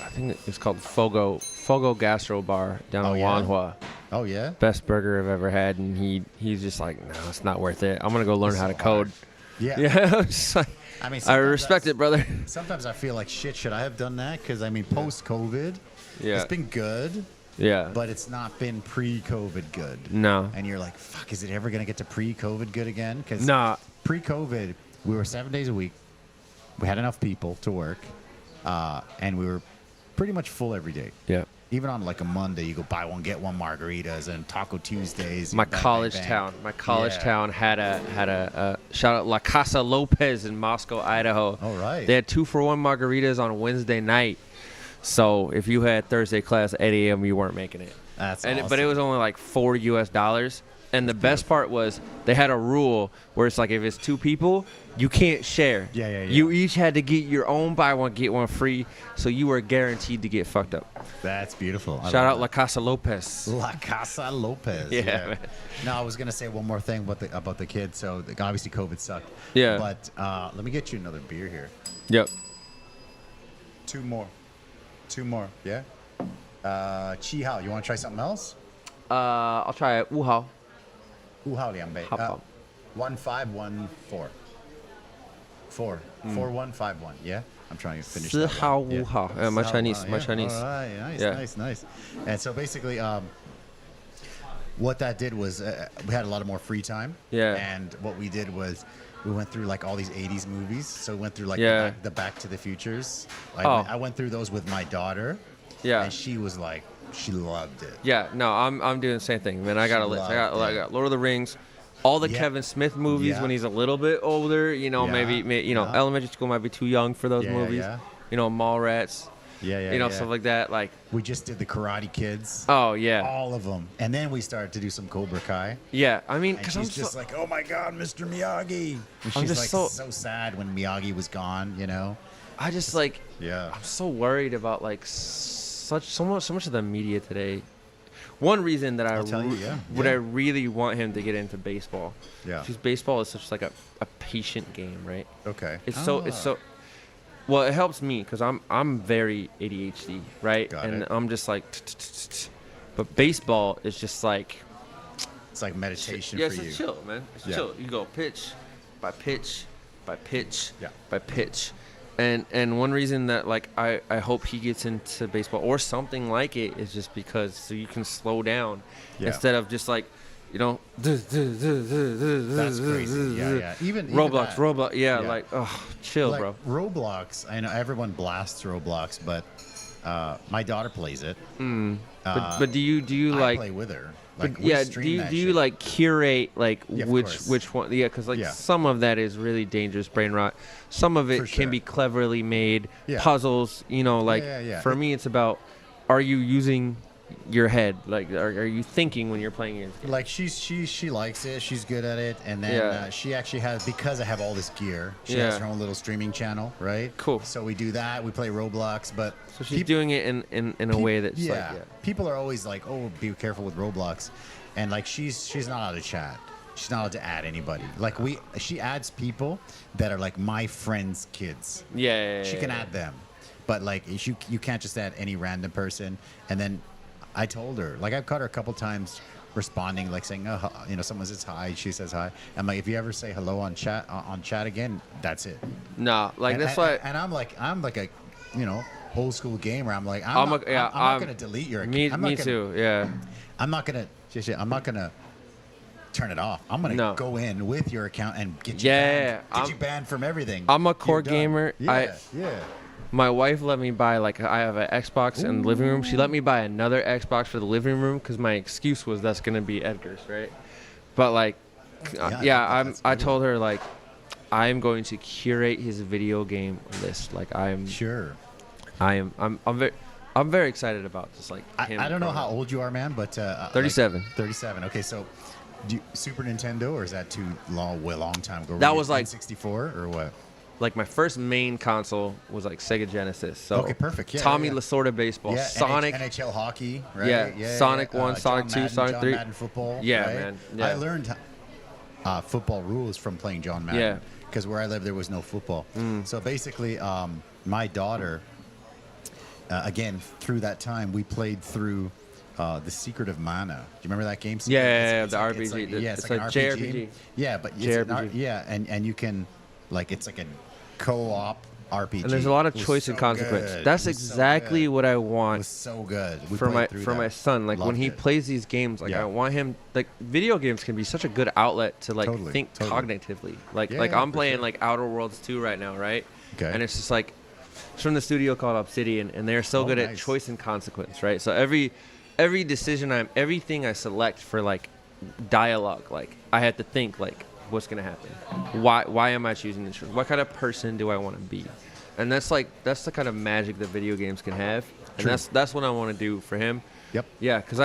I think it's called Fogo Gastro Bar down Oh, in yeah? Wanhua. Oh yeah. Best burger I've ever had, and he's just like, no, it's not worth it. I'm gonna go learn how to code. Yeah. Yeah. Just like, I mean, I respect it, brother. Sometimes I feel like shit. Should I have done that? Because I mean, post-COVID, Yeah. it's been good. Yeah. But it's not been pre-COVID good. No. And you're like, fuck, is it ever gonna get to pre-COVID good again? Because pre-COVID, we were 7 days a week. We had enough people to work, and we were pretty much full every day. Yeah. Even on like a Monday, you go buy one get one margaritas, and Taco Tuesdays. My college town had a shout out La Casa Lopez in Moscow, Idaho. All right. They had 2-for-1 margaritas on Wednesday night. So if you had Thursday class at 8 a.m., you weren't making it. That's awesome. awesome. But it was only like $4 US. And the best part was they had a rule where it's like if it's 2 people, you can't share. Yeah. You each had to get your own buy one, get one free. So you were guaranteed to get fucked up. That's beautiful. Shout out La Casa Lopez. La Casa Lopez. Yeah. Man. No, I was going to say one more thing about the kids. So obviously COVID sucked. Yeah. But let me get you another beer here. Yep. 2 more. 2 more. Yeah? Chi Hao. You want to try something else? I'll try it. Wu Hao. 5号2杯 1514 4151. Yeah, I'm trying to finish that 4号one. 5号 my Chinese. All right, nice. And so basically what that did was we had a lot more free time. Yeah. And what we did was we went through like all these 80s movies. So we went through like the Back to the Futures. I went through those with my daughter. Yeah. And she was like, she loved it. Yeah, no, I'm doing the same thing, man. I got a list. I got Lord of the Rings, all the Kevin Smith movies when he's a little bit older. You know, maybe elementary school might be too young for those movies. Yeah. You know, Mallrats. Stuff like that. Like we just did the Karate Kids. Oh yeah, all of them, and then we started to do some Cobra Kai. Yeah, I mean, because she's just like, oh my God, Mr. Miyagi. And she's like so sad when Miyagi was gone. You know, I just like I'm so worried about like so much of the media today. One reason that I really want him to get into baseball. Yeah. Because baseball is such like a patient game, right? Okay. It's so well, it helps me because I'm very ADHD, right? And I'm just like but baseball is just like it's like meditation for you. Yeah, it's chill, man. It's chill. You go pitch by pitch by pitch by pitch. And one reason that like I hope he gets into baseball or something like it is just because so you can slow down instead of just like, you know, that's crazy. Even Roblox, like chill, like, bro. Roblox, I know everyone blasts Roblox, but my daughter plays it. But do you like play with her? Like, do you like curate like which one? Yeah, because like some of that is really dangerous brain rot. Some of it can be cleverly made puzzles. You know, like for me, it's about are you using your head? Like, are you thinking when you're playing your game? Like she likes it. She's good at it, and then she actually has because I have all this gear. She has her own little streaming channel, right? Cool. So we do that. We play Roblox, but so she's doing it in a way that's people are always like, oh, be careful with Roblox, and like she's not allowed to chat. She's not allowed to add anybody. Like she adds people that are like my friends' kids. She can add them, but like you can't just add any random person. And then I told her, like I've caught her a couple times responding, like saying, oh, you know, someone says hi, she says hi. I'm like, if you ever say hello on chat again, that's it. No, like that's why. And I'm like a, you know, old school gamer. I'm like, I'm not gonna delete your account. Me too. Yeah. I'm not gonna turn it off. I'm gonna go in with your account and get you banned. Get you banned from everything. I'm a core gamer. Yeah. My wife let me buy, like, I have an Xbox in the living room. She let me buy another Xbox for the living room because my excuse was that's going to be Edgar's, right? But, like, I told her, like, I'm going to curate his video game list. Like, I'm very excited about just, like, him. I don't know how old you are, man, but... 37. Like 37. Okay, so... Super Nintendo, or is that too long time ago? That was like 64 or what? Like my first main console was like Sega Genesis. So okay, perfect. Yeah, Tommy Lasorda baseball, Sonic, NHL hockey, right? Yeah, Sonic 1, Sonic 2, Sonic 3. John Madden football. Yeah, right? man. Yeah. I learned football rules from playing John Madden. Yeah. Because where I live there was no football. So basically, my daughter, again through that time, we played through The Secret of Mana. Do you remember that game? Yeah, It's the like- RPG. It's like, the- yeah, it's like like an RPG. JRPG. Yeah, but it's JRPG. and you can like it's like a co-op RPG. And there's a lot of It was choice so and consequence. good. That's It was so exactly good. what I It want was so good. We for played through my that. son. Like when Loved he it. plays these games, like Yeah. I want him. Like video games can be such a good outlet to like Totally, think totally. cognitively. Like Yeah, I'm for playing sure. like Outer Worlds 2 right now, right? Okay. And it's just like it's from the studio called Obsidian, and they're so Oh, good at nice. choice and consequence, right? So every decision everything I select for like dialogue, like I have to think like what's gonna happen, why am I choosing this? What kind of person do I want to be? And that's the kind of magic that video games can have, and True. that's what I want to do for him. Yep. Yeah, because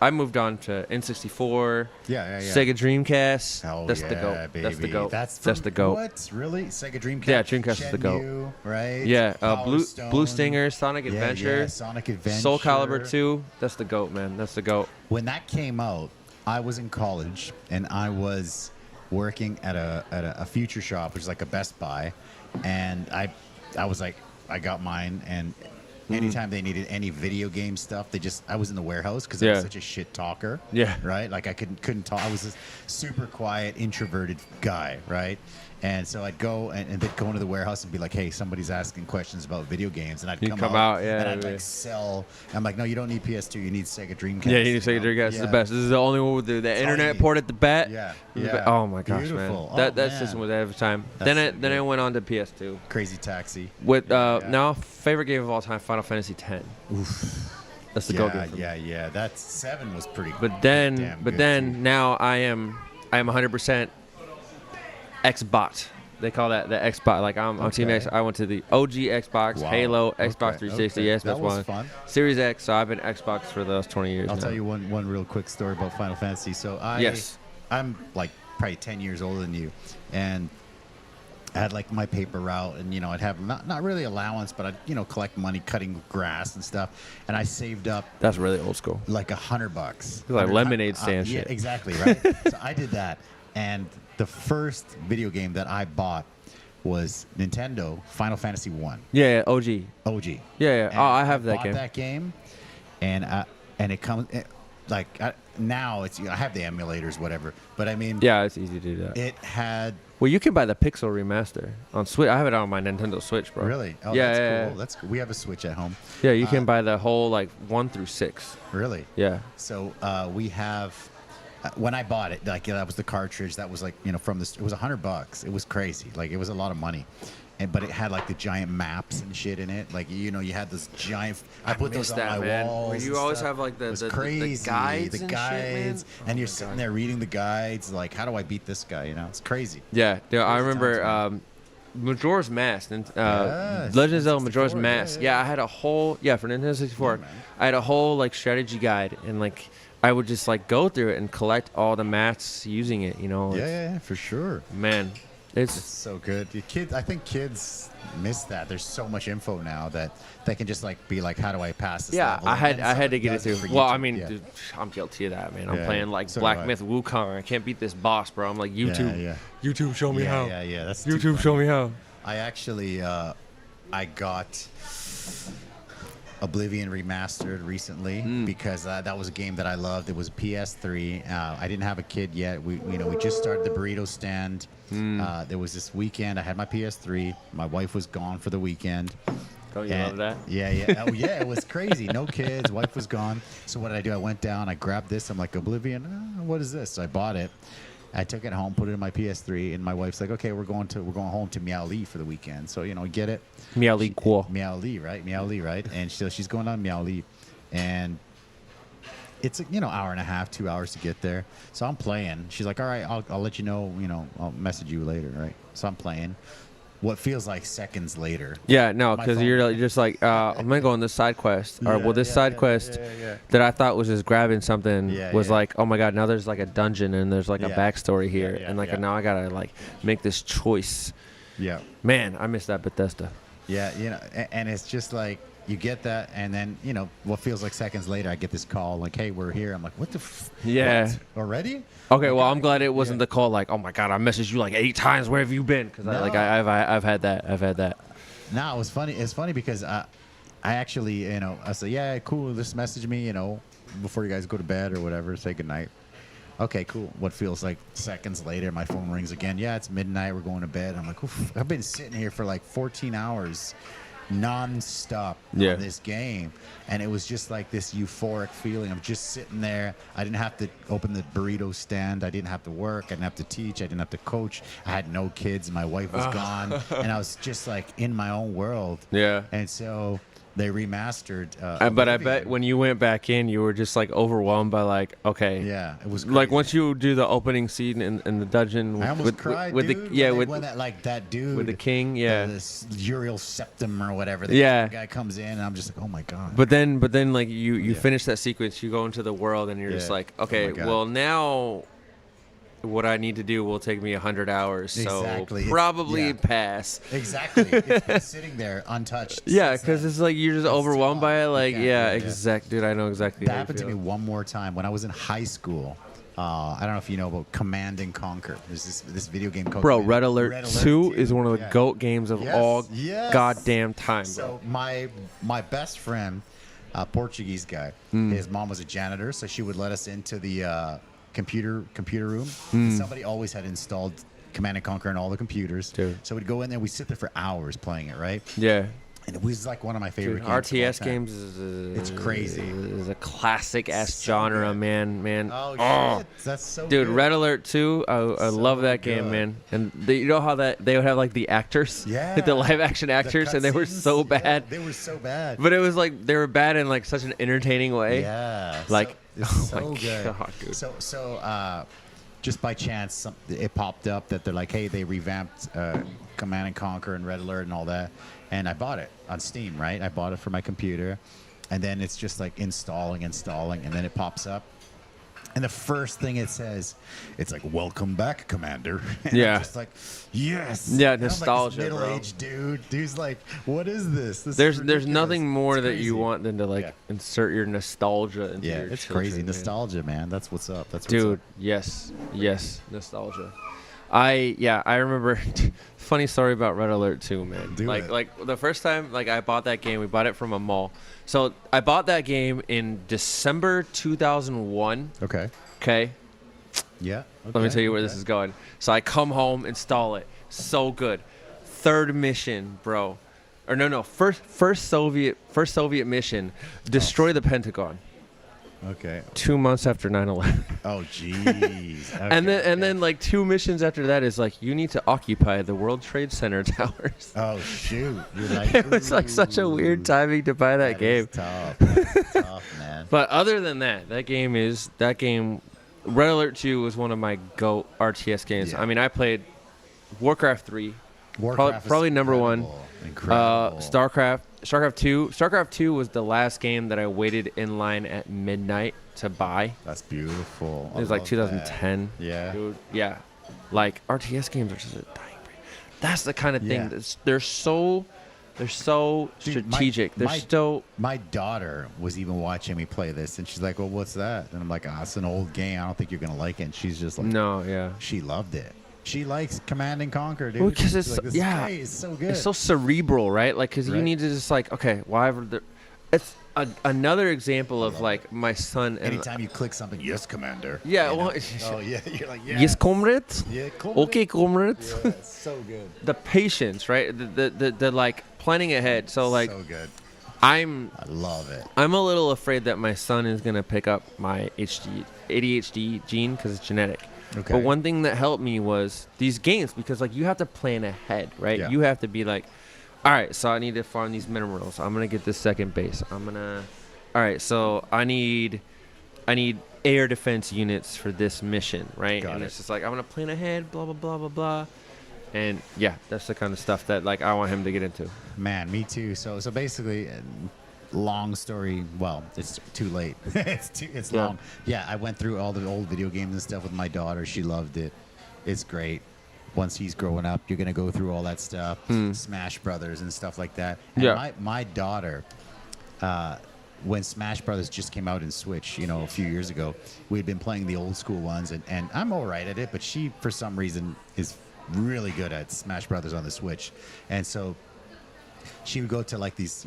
I moved on to N64, Yeah. Sega Dreamcast. Oh, that's yeah, the goat. baby. That's the goat. That's the goat. What? Really? Sega Dreamcast? Yeah, Dreamcast is the goat. Shenmue, right? Yeah, Power Blue Stone. Stinger, Sonic Adventure, Yeah, Sonic Adventure. Soul Calibur 2. That's the goat, man. That's the goat. When that came out, I was in college and I was working at a future shop, which is like a Best Buy, and I was like, I got mine, and anytime they needed any video game stuff, I was in the warehouse because I was Yeah. such a shit talker. Yeah. Right? Like I couldn't talk. I was this super quiet, introverted guy, right? And so I'd go and they'd go into the warehouse and be like, hey, somebody's asking questions about video games. And I'd You'd come come out, out, yeah, and I'd yeah. like sell. I'm like, no, you don't need PS2. You need Sega Dreamcast. Yeah, you need Sega know? Dreamcast is Yeah. the best. This is the only one we'll do. The all you internet need. port at the bat. Yeah, is the yeah. Oh my gosh, Beautiful. man. Oh, That man. system was ahead of time. That's Then so I good. went on to PS2. Crazy Taxi. With Yeah. now favorite game of all time, Final Fantasy X. That's the goal game for me. Yeah. That 7 was pretty. But then damn good, too. now I am 100% Xbot. They call that the Xbox. Like I'm Team Okay. X. I went to the OG Xbox, Wow. Halo, Xbox Okay, 360, okay. Xbox That was One, fun. Series X. So I've been Xbox for the last 20 years. I'll now. tell you one real quick story about Final Fantasy. So Yes. I'm like probably 10 years older than you, and I had like my paper route, and I'd have not really allowance, but I'd collect money cutting grass and stuff, and I saved up That's really old school. like $100. Like lemonade stand Yeah, shit. exactly, right? So I did that, and the first video game that I bought was Nintendo Final Fantasy 1 Yeah, OG. OG. Yeah. And Oh, I have that bought game. that game, and it comes now I have the emulators, whatever. But I mean, Yeah, it's easy to do that. it had Well, you can buy the Pixel remaster on Switch. I have it on my Nintendo Switch, bro. really. Oh, Yeah, that's yeah, cool. yeah. That's cool. We have a Switch at home. Yeah, you can buy the whole like 1 through 6. Really. Yeah. So we have. When I bought it, like that was the cartridge. That was like from this. It was $100. It was crazy. Like it was a lot of money. But it had like the giant maps and shit in it. Like you had this giant. I put those missed on that, my man. walls. Where you and always stuff. have, like, the- It was the crazy. guides the and shit, guides, man. and Oh you're my sitting God. there reading the guides. Like, how do I beat this guy? It's crazy. Yeah, dude, I Crazy remember times, Majora's Mask and Yes, Legend of Zelda Majora's 64, Mask. yeah. Yeah, I had a whole for Nintendo 64. Yeah, man. I had a whole like strategy guide, and like I would just like go through it and collect all the maths using it. Yeah, for sure. Man, It's it's so good. I think kids miss that. There's so much info now that they can just like be like, how do I pass this yeah. level? I had And to somebody get it does through. for Well, I YouTube. mean, Yeah. dude, I'm guilty of that, man. I'm Yeah, playing like so do Black I. Myth Wukong. I can't beat this boss, bro. I'm like YouTube. Yeah. YouTube, show me how. Yeah. That's too YouTube, funny. show me how. I actually, I got Oblivion remastered recently because that was a game that I loved. It was PS3. I didn't have a kid yet. We just started the burrito stand. There was this weekend. I had my PS3. My wife was gone for the weekend. Don't you love that? Yeah. Oh, yeah. It was crazy. No kids. Wife was gone. So what did I do? I went down. I grabbed this. I'm like, Oblivion. What is this? So I bought it. I took it home, put it in my PS3, and my wife's like, "Okay, we're going home to Miaoli for the weekend." So get it. Miaoli cool. Miaoli, right? And so she's going on Miaoli, and it's hour and a half, 2 hours to get there. So I'm playing. She's like, "All right, I'll let you know. I'll message you later." Right? So I'm playing. What feels like seconds later. Yeah, no, My because phone. you're just like, I'm gonna go on this side quest, or well, this side quest that I thought was just grabbing something was Yeah. like, oh my god, now there's like a dungeon and there's like a Yeah. backstory here, Yeah, and like yeah. now I gotta like make this choice. Yeah. Man, I miss that Bethesda. Yeah, and it's just like you get that, and then what feels like seconds later, I get this call like, "Hey, we're here." I'm like, "What the? Yeah. What? Already?" Okay, well, I'm glad it wasn't the call like, oh my god, I messaged you like 8 times. Where have you been? Because No. I've had that. No, it was funny. It's funny because I actually, I said, "Yeah, cool. Just message me. before you guys go to bed or whatever, say goodnight. Okay, cool. What feels like seconds later, my phone rings again. Yeah, it's midnight. We're going to bed. I'm like, oof, I've been sitting here for like 14 hours non-stop on this game. And it was just like this euphoric feeling of just sitting there. I didn't have to open the burrito stand. I didn't have to work. I didn't have to teach. I didn't have to coach. I had no kids. My wife was gone. And I was just like in my own world. Yeah. And so they remastered. But I bet when you went back in, you were just like overwhelmed by like, okay. Yeah, it was crazy. Like once you do the opening scene in the dungeon. I almost cried, with dude. With that dude. With the king, this Uriel Septim or whatever. The guy comes in, and I'm just like, oh my God. But then like you finish that sequence, you go into the world, and you're just like, okay, well now what I need to do will take me 100 hours, so probably pass. Exactly. It's been sitting there untouched. Yeah, because it's like you're just overwhelmed by it. Like, dude, I know exactly. That happened to me one more time when I was in high school. I don't know if you know about Command and Conquer. There's this video game called Red Alert 2 is one of the GOAT games of all goddamn time. So my best friend, Portuguese guy, his mom was a janitor, so she would let us into the computer room. Somebody always had installed Command and Conquer on all the computers. Dude. So we'd go in there, we'd sit there for hours playing it, right? Yeah. And it was like one of my favorite games. RTS games it's crazy. Is a classic ass genre, good. man. Oh, shit. That's so dude, good. Red Alert 2, I love that game, man. And you know how that they would have like the actors, like the live action actors, and they were so bad. They were so bad. But it was like they were bad in like such an entertaining way. Yeah. Like so good. God, dude. So just by chance, it popped up that they're like, hey, they revamped Command and Conquer and Red Alert and all that. And I bought it on Steam, right? I bought it for my computer. And then it's just like installing. And then it pops up. And the first thing it says, it's like, welcome back, Commander. And I'm just like, yes. Yeah, nostalgia, like middle-aged dude. Dude's like, what is this? There's nothing more that you want than to like insert your nostalgia into your it's children, crazy. man. Nostalgia, man. That's what's up. That's what's dude, up. yes, nostalgia. I remember funny story about Red Alert 2, man. Like the first time like I bought that game, we bought it from a mall. So I bought that game in December 2001. Okay. Yeah. Okay. Let me tell you where this is going. So I come home, install it. So good. Third mission, bro. Or no. First Soviet mission, destroy the Pentagon. Okay. 2 months after 9/11. Oh, jeez. Okay, and then like 2 missions after that is like you need to occupy the World Trade Center towers. Oh shoot! You're like, it was like such a weird timing to buy that game. Tough. That's tough, man. But other than that game. Red Alert 2 was one of my GOAT RTS games. Yeah. I mean, I played Warcraft 3. Probably number one. Incredible. StarCraft 2. StarCraft 2 was the last game that I waited in line at midnight to buy. That's beautiful. It was like 2010. That. Yeah. Dude, yeah. Like RTS games are just a dying breed. That's the kind of thing they're so strategic. My daughter was even watching me play this, and she's like, "Well, what's that?" And I'm like, "Oh, it's an old game. I don't think you're gonna like it." And she's just like, "No, yeah." She loved it. She likes Command and Conquer, dude. Well, because it's like, it's so good. It's so cerebral, right? Like, because you need to just like, okay, it's another example of like my son. Anytime you click something, yes, Commander. Yeah. Oh yeah, you're like, yes, comrade. Yeah, comrade. Okay, comrade. Yeah, it's so good. The patience, right? The like planning ahead. So like, so good. I love it. I'm a little afraid that my son is gonna pick up my ADHD gene because it's genetic. Okay. But one thing that helped me was these games, because like you have to plan ahead, right? Yeah. You have to be like, all right, so I need to farm these minerals. I'm gonna get this second base. All right, so I need air defense units for this mission, right? It's just like I'm gonna plan ahead, blah blah blah blah blah. And yeah, that's the kind of stuff that like I want him to get into. Man, me too. So basically, long story. Well, it's too late. it's long. Yeah, I went through all the old video games and stuff with my daughter. She loved it. It's great. Once he's growing up, you're gonna go through all that stuff, Smash Brothers and stuff like that. And my daughter, when Smash Brothers just came out in Switch, a few years ago, we had been playing the old school ones, and I'm all right at it, but she, for some reason, is really good at Smash Brothers on the Switch. And so she would go to like these,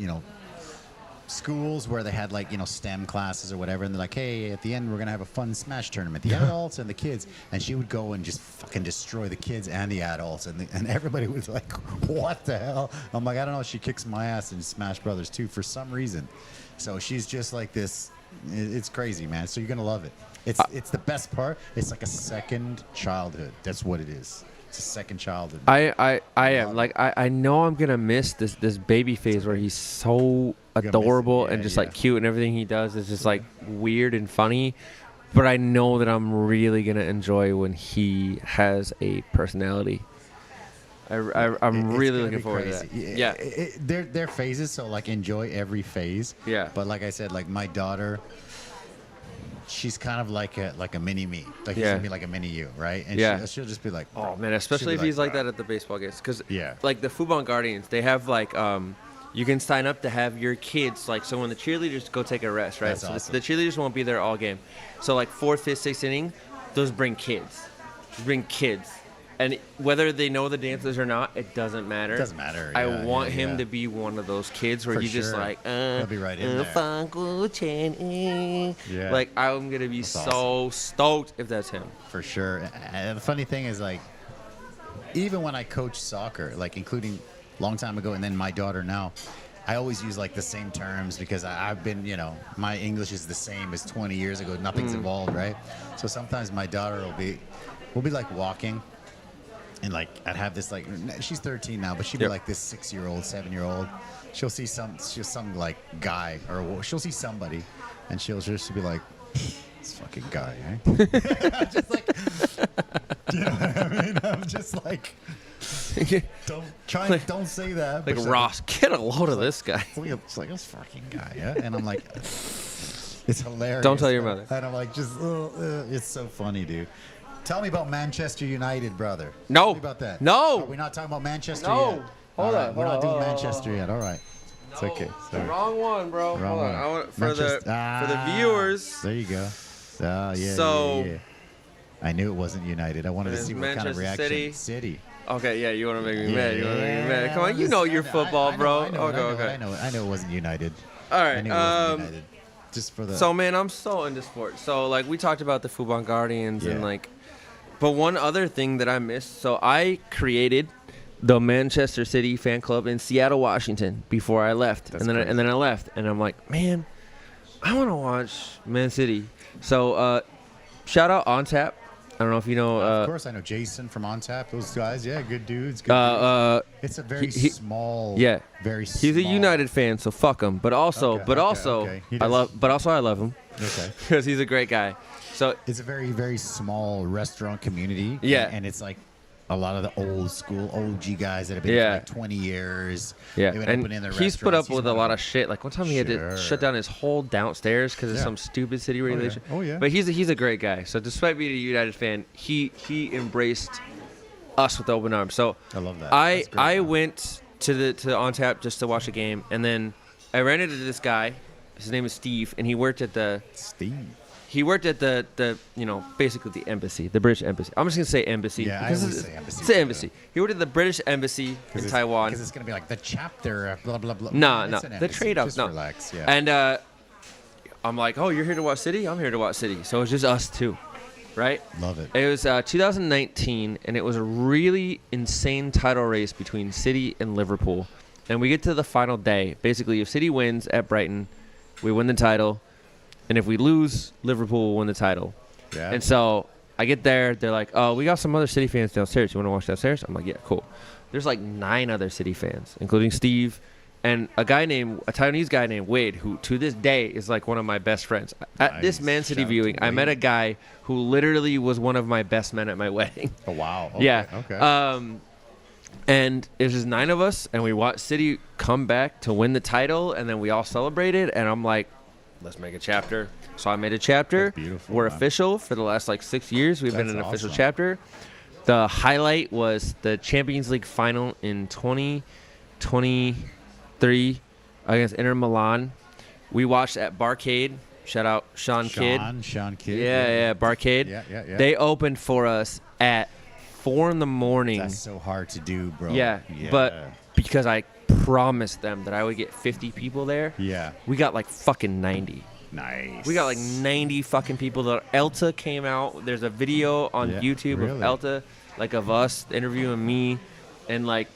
schools where they had like, STEM classes or whatever, and they're like, hey, at the end we're gonna have a fun smash tournament, the adults and the kids, and she would go and just fucking destroy the kids and the adults, and everybody was like, what the hell? I'm like, I don't know, she kicks my ass in Smash Brothers too for some reason. So she's just like this. It's crazy, man. So you're gonna love it. It's the best part. It's like a second childhood. That's what it is. It's a second childhood. I am like I know I'm gonna miss this baby phase where he's so adorable and just like cute, and everything he does is just like weird and funny. But I know that I'm really gonna enjoy when he has a personality. I'm really looking forward to that. Yeah, they're phases, so like enjoy every phase. Yeah. But like I said, like my daughter, she's kind of like a mini me. Like he's gonna be like a mini you, right? And she'll just be like, oh man, especially if he's like that at the baseball games, because like the Fubon Guardians, they have like you can sign up to have your kids, like, so when the cheerleaders go take a rest, right? That's so awesome. the cheerleaders won't be there all game. So like 4th, 5th, 6th inning, those bring kids. And whether they know the dances or not, it doesn't matter. It doesn't matter. I want him to be one of those kids where he's just like, he'll be right in there. Yeah. Like, I'm going to be so stoked if that's him. For sure. And the funny thing is, like, even when I coach soccer, like, including a long time ago and then my daughter now, I always use, like, the same terms because I've been, my English is the same as 20 years ago. Nothing's evolved, right? So sometimes my daughter we'll be, like, walking. And like I'd have this like she's 13 now, but she'd be like this 6-year-old, 7-year-old. She'll see some like guy or she'll see somebody, and she'll just be like, "This fucking guy." I'm just like, you know what I mean? I'm just like, don't say that. Like Ross, get a load of this guy. It's like this fucking guy, yeah. And I'm like, it's hilarious. Don't tell your mother. And I'm like, it's so funny, dude. Tell me about Manchester United, brother. No. Tell me about that. No. We're not talking about Manchester No. yet. Hold right. on. We're not doing Manchester yet. All right. It's No. okay. Sorry. Wrong one, bro. Wrong Hold on. one. I want for the viewers. There you go. Yeah. So- yeah. I knew it wasn't United. I wanted to It's see what kind of Manchester reaction. City. City. Okay, yeah, you want to make me mad. You want to make me Yeah, mad. Come on, you know your football, bro. I know Okay. I know it wasn't United. All I knew it right. wasn't United. Just for the. So, man, I'm so into sports. So, like, we talked about the Fubon Guardians and, like, but one other thing that I missed. So, I created the Manchester City fan club in Seattle, Washington before I left. And then I left. And I'm like, man, I want to watch Man City. So, shout out On Tap. I don't know if you know. Of course, I know Jason from On Tap. Those guys, good dudes. Good dudes. It's a very small. Yeah, very. Small. He's a United fan, so fuck him. But also, okay. I love him. Okay. Because he's a great guy. So it's a very, very small restaurant community. Yeah. And it's like a lot of the old school OG guys that have been here for like 20 years. Yeah, They've been and opening their he's put up restaurants. with a lot of shit. Like one time he had to shut down his whole downstairs because of some stupid city regulation. Oh yeah. But he's a great guy. So despite being a United fan, he embraced us with open arms. So I love that. I went to On Tap just to watch a game, and then I ran into this guy. His name is Steve, and he worked at the basically the embassy, the British embassy. I'm just gonna say embassy. Yeah, because I always say embassy. It's the embassy. He worked at the British embassy in Taiwan. Because it's gonna be like the chapter, blah blah blah. No, It's an the embassy. trade up. Just No, relax. Yeah. And I'm like, oh, you're here to watch City? I'm here to watch City. So it's just us two, right? Love it. It was 2019, and it was a really insane title race between City and Liverpool. And we get to the final day. Basically, if City wins at Brighton, we win the title. And if we lose, Liverpool will win the title. Yeah. And so I get there. They're like, oh, we got some other City fans downstairs. You want to watch downstairs? I'm like, yeah, cool. There's like 9 other City fans, including Steve and a Taiwanese guy named Wade, who to this day is like one of my best friends. At this Man City viewing, I met a guy who literally was one of my best men at my wedding. Oh, wow. Okay. Yeah. Okay. And it was just 9 of us, and we watched City come back to win the title, and then we all celebrated, and I'm like, let's make a chapter. So I made a chapter. That's beautiful, We're man. official for the last 6 years. We've been That's an official awesome. chapter. The highlight was the Champions League final in 2023 against Inter Milan. We watched at Barcade. Shout out Sean Kidd. Sean Kidd. Yeah, Barcade. Yeah. They opened for us at 4 in the morning. That's so hard to do, bro. Yeah, but because I promised them that I would get 50 people there. Yeah. We got like fucking 90. Nice. We got like 90 fucking people. Elta came out. There's a video on YouTube of Elta, like of us interviewing me, and like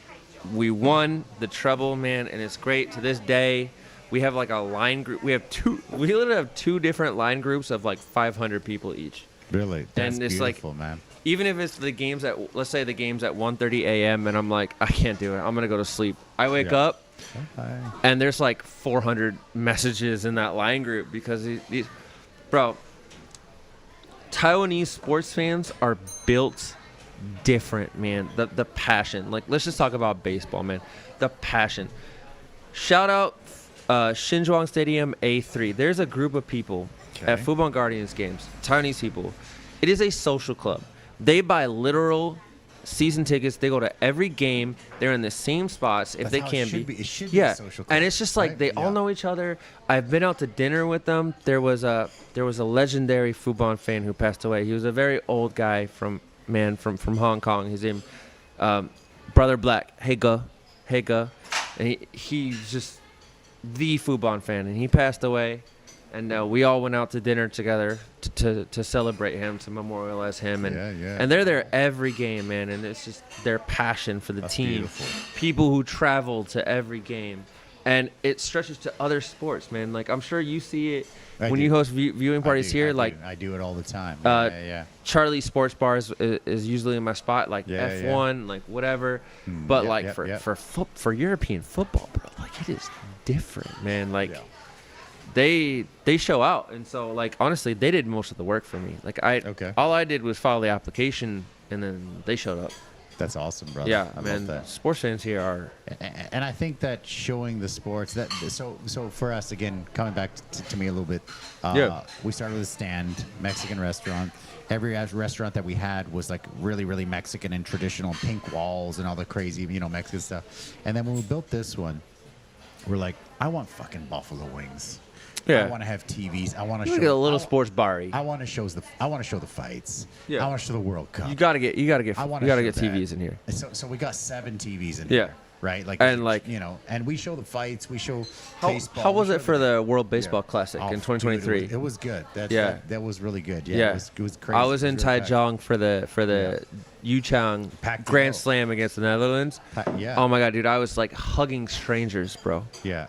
we won the treble, man, and it's great to this day. We have like a line group. We literally have 2 different line groups of like 500 people each. Really? That's and it's beautiful, like, man. Even if it's the games at, let's say the game's at 1:30 a.m. and I'm like, I can't do it. I'm going to go to sleep. I wake up and there's like 400 messages in that line group because these, bro, Taiwanese sports fans are built different, man. The passion. Like, let's just talk about baseball, man. The passion. Shout out Xinzhuang Stadium A3. There's a group of people at Fubon Guardians games, Taiwanese people. It is a social club. They buy literal season tickets. They go to every game. They're in the same spots if they can be. It should be a social club. And it's just like they all know each other. I've been out to dinner with them. There was a legendary Fubon fan who passed away. He was a very old guy from Hong Kong. His name, Brother Black, Hega, and he's just the Fubon fan, and he passed away. And we all went out to dinner together to celebrate him, to memorialize him. And they're there every game, man. And it's just their passion for the team. Beautiful. People who travel to every game. And it stretches to other sports, man. Like, I'm sure you see it when you host viewing parties here. I do it all the time. Charlie Sports Bars is usually in my spot, like F1, like whatever. But for European football, bro, like, it is different, man. Like, they show out, and so, like, honestly, they did most of the work for me. Like, all I did was file the application, and then they showed up. That's awesome, brother. Yeah, I man. love that. Sports fans here are, and I think that showing the sports that so for us, again, coming back to me a little bit. We started with a stand, Mexican restaurant. Every restaurant that we had was like really, really Mexican and traditional, pink walls and all the crazy, Mexican stuff. And then when we built this one, we're like, I want fucking buffalo wings. I want to have TVs. I want to show a little sports bar-y. I want to show the fights. Yeah. I want to show the World Cup. You gotta get TVs in here. So we got 7 TVs in here. Right? And we show the fights. We show baseball. How was it for the World Baseball Classic in 2023? Dude, it was good. That was really good. It was crazy. I was in Taichung for the Yuchang Grand Slam against the Netherlands. Oh my god, dude! I was like hugging strangers, bro. Yeah,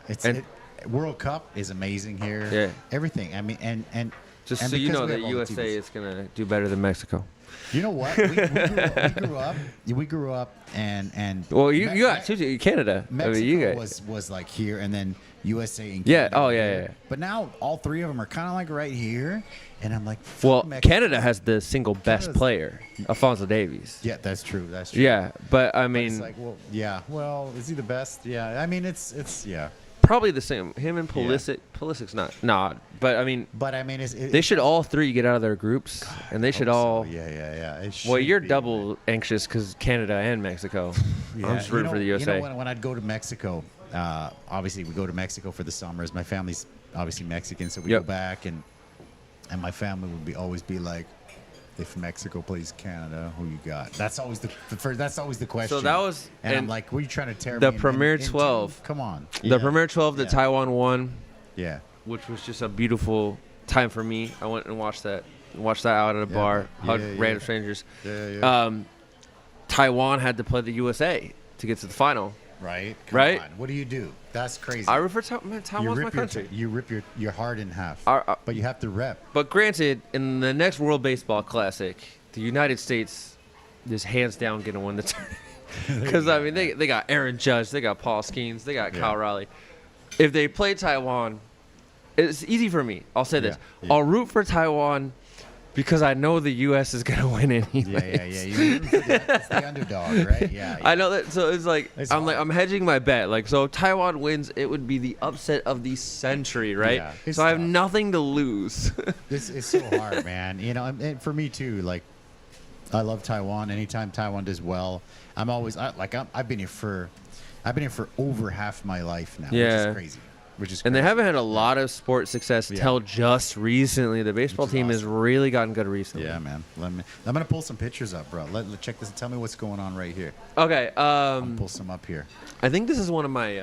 World Cup is amazing here. Yeah, everything. I mean, and just so you know that USA is gonna do better than Mexico. You know what? We grew up, and well, you got Canada. Mexico was like here, and then USA and Canada. Yeah. Oh yeah. But now all 3 of them are kind of like right here, and I'm like, well, Mexico. Canada has the single best player, Alphonso Davies. Yeah, that's true. Yeah, but I mean, it's like, well, yeah. Well, is he the best? Yeah. I mean, it's yeah. Probably the same. Him and Pulisic. Yeah. Pulisic's not. But I mean, they should all 3 get out of their groups, and they should all. So. Yeah. Well, you're double anxious because Canada and Mexico. I'm just rooting for the USA. You know, when I'd go to Mexico, obviously we go to Mexico for the summers. My family's obviously Mexican, so we go back, and my family would always be like, if Mexico plays Canada, who you got? That's always the question. So that was, and I'm like, what are you trying to tear the me Premier in 12? Come on, the Premier 12 that Taiwan won. Yeah, which was just a beautiful time for me. I went and watched that out at a bar, hugged random strangers. Taiwan had to play the USA to get to the final. Right. Come on. What do you do? That's crazy. I refer to Taiwan's my country. You rip your heart in half. But you have to rep. But granted, in the next World Baseball Classic, the United States is hands down going to win the tournament. Because, I mean, they got Aaron Judge, they got Paul Skeens, they got Kyle Riley. If they play Taiwan, it's easy for me. I'll say this. I'll root for Taiwan because I know the U.S. is going to win anyway. It's the underdog, right? Yeah. I know that. So it's like, I'm hedging my bet. Like, so if Taiwan wins, it would be the upset of the century, right? Yeah, so I have nothing to lose. This is so hard, man. And for me too. Like, I love Taiwan. Anytime Taiwan does well, I've been here for over half my life now, which is crazy. Which is and they crazy. haven't had a lot of sports success till just recently. The baseball team has really gotten good recently. Yeah, man. I'm gonna pull some pictures up, bro. Let check this. Tell me what's going on right here. Okay. I'll pull some up here. I think this is one of my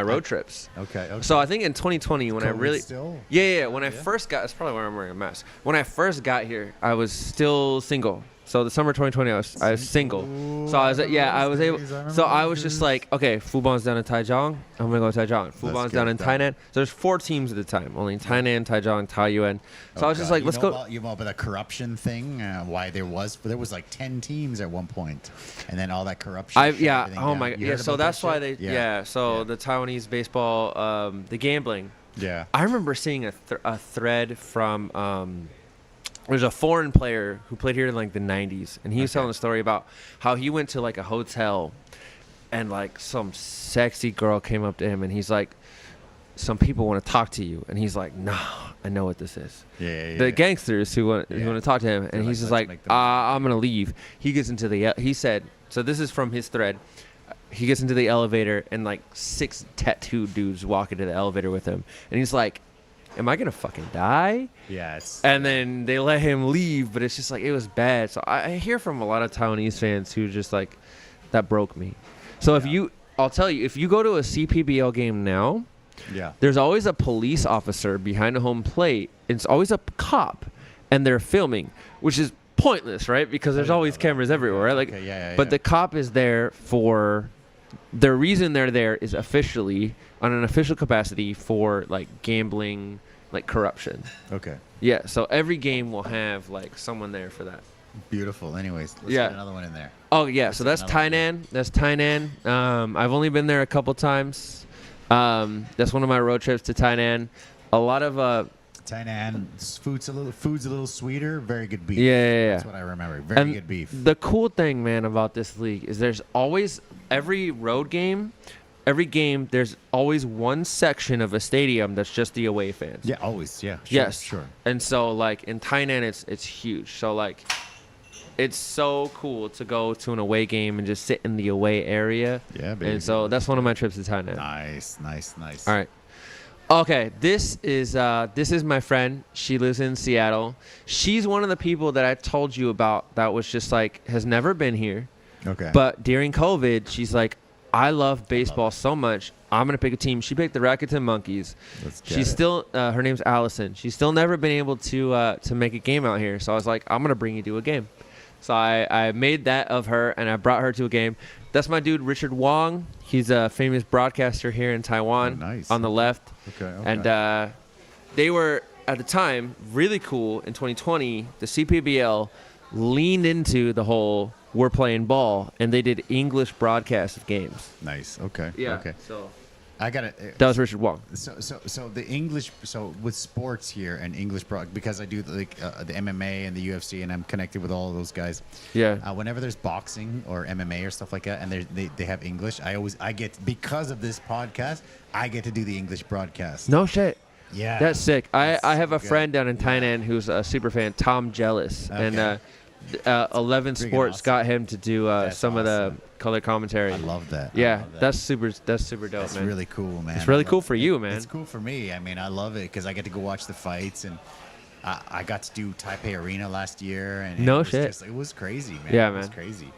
road trips. Okay. So I think in 2020 when I really still? Yeah. When I first got, that's probably why I'm wearing a mask. When I first got here, I was still single. So the summer 2020, I was single. So I was able. So I was just like, okay, Fubon's down in Taichung. I'm gonna go to Taichung. Fubon's down in Tainan. So there's 4 teams at the time, only in Tainan, Taichung, Taiyuan. So I was just like, let's go. You know about the corruption thing? Why there was like 10 teams at one point, and then all that corruption. Oh my god. Yeah. So that's why they. Yeah. So the Taiwanese baseball, the gambling. Yeah. I remember seeing a thread from. There's a foreign player who played here in like the 90s, and he was telling a story about how he went to like a hotel, and like some sexy girl came up to him, and he's like, "Some people want to talk to you," and he's like, "Nah, I know what this is." The gangsters who want to talk to him, and he's just like, "I'm gonna leave." He gets into he said, so this is from his thread. He gets into the elevator, and like 6 tattooed dudes walk into the elevator with him, and he's like, am I gonna fucking die? Yeah. And then they let him leave, but it's just like it was bad. So I hear from a lot of Taiwanese fans who just like that broke me. So I'll tell you, if you go to a CPBL game now, there's always a police officer behind a home plate. It's always a cop, and they're filming, which is pointless, right? Because there's always cameras everywhere, right? Like, but the cop is there for. The reason they're there is officially on an official capacity for like gambling, like corruption. Okay. Yeah. So every game will have like someone there for that. Beautiful. Anyways, let's get another one in there. Oh yeah. So that's Tainan. That's Tainan. I've only been there a couple times. That's one of my road trips to Tainan. A lot of Tainan, food's a little sweeter. Very good beef. Yeah. That's what I remember. Very good beef. The cool thing, man, about this league is there's always every game, there's always one section of a stadium that's just the away fans. Yeah, always. Yeah. Sure. And so like in Tainan, it's huge. So like, it's so cool to go to an away game and just sit in the away area. Yeah, baby. And so that's one of my trips to Tainan. Nice. All right. Okay, this is my friend. She lives in Seattle. She's one of the people that I told you about that was just like has never been here. Okay. But during COVID, she's like, I love baseball so much. I'm gonna pick a team. She picked the Rakuten Monkeys. She's still her name's Allison. She's still never been able to make a game out here. So I was like, I'm gonna bring you to a game. So I made that of her, and I brought her to a game. That's my dude, Richard Wong. He's a famous broadcaster here in Taiwan. Oh, nice. On the left. Okay. And they were, at the time, really cool. In 2020, the CPBL leaned into the whole we're playing ball, and they did English broadcasts of games. Nice. Okay. Yeah. Okay. So I got it. that was Richard Wong. So the English. So with sports here and English because I do like the MMA and the UFC, and I'm connected with all of those guys. Yeah. Whenever there's boxing or MMA or stuff like that, and they have English, I get, because of this podcast, I get to do the English broadcast. No shit. Yeah. That's sick. That's I have so a friend down in Thailand who's a super fan, Tom Jealous, and 11 Sports awesome. got him to do some of the color commentary. I love that. Yeah, that's super dope, That's man. really cool, man. It's really cool for you, man. It's cool for me. I mean, I love it because I get to go watch the fights, and I got to do Taipei Arena last year, and No it was shit. It was crazy, man. Yeah, it was man. crazy.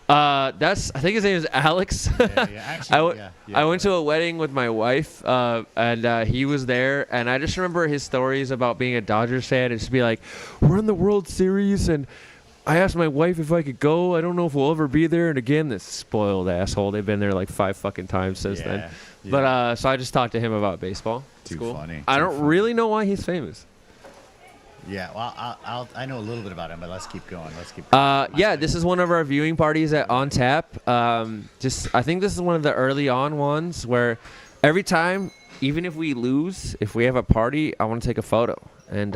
I think his name is Alex. Actually, I went to a wedding with my wife, and he was there, and I just remember his stories about being a Dodgers fan and just be like, we're in the World Series, and I asked my wife if I could go. I don't know if we'll ever be there. And again, this spoiled asshole. They've been there like 5 fucking times since then. Yeah. But so I just talked to him about baseball. Too cool. funny. I Too don't funny. really know why he's famous. Yeah, well, I know a little bit about him, but let's keep going. This is one of our viewing parties at On Tap. I think this is one of the early on ones where every time, even if we lose, if we have a party, I want to take a photo. And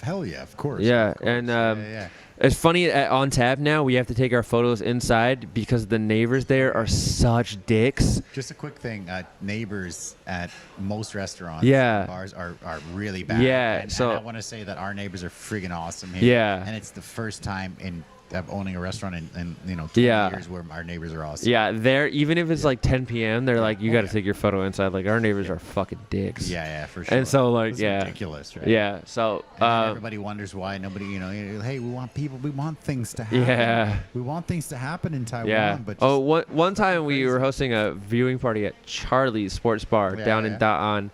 hell yeah, of course. Yeah, of course. and it's funny On Tap now we have to take our photos inside because the neighbors there are such dicks. Just a quick thing, neighbors at most restaurants, Yeah. and bars are really bad. Yeah, and so- I want to say that our neighbors are friggin' awesome here. Yeah. and it's the first time in owning a restaurant in 20 years where our neighbors are awesome. Yeah, they're even if it's like 10 p.m., they're like, you got to take your photo inside. Like our neighbors are fucking dicks. Yeah, for sure. And so like, it's ridiculous, right? Yeah. So everybody wonders why nobody, hey, we want things to happen. Yeah. We want things to happen in Taiwan. Yeah. But one time we were hosting a viewing party at Charlie's Sports Bar down in Da'an,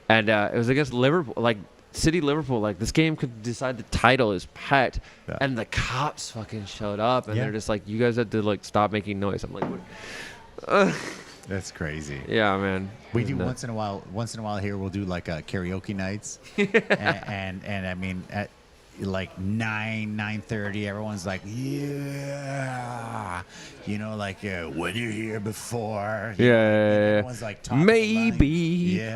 and it was against Liverpool, like. City Liverpool, like this game could decide the title is packed, and the cops fucking showed up, and they're just like, you guys have to like stop making noise. I'm like, what? That's crazy. Yeah, man. We do once in a while here. We'll do like karaoke nights, and I mean at like 9:30, everyone's like, yeah, like when you're here before. Everyone's like, maybe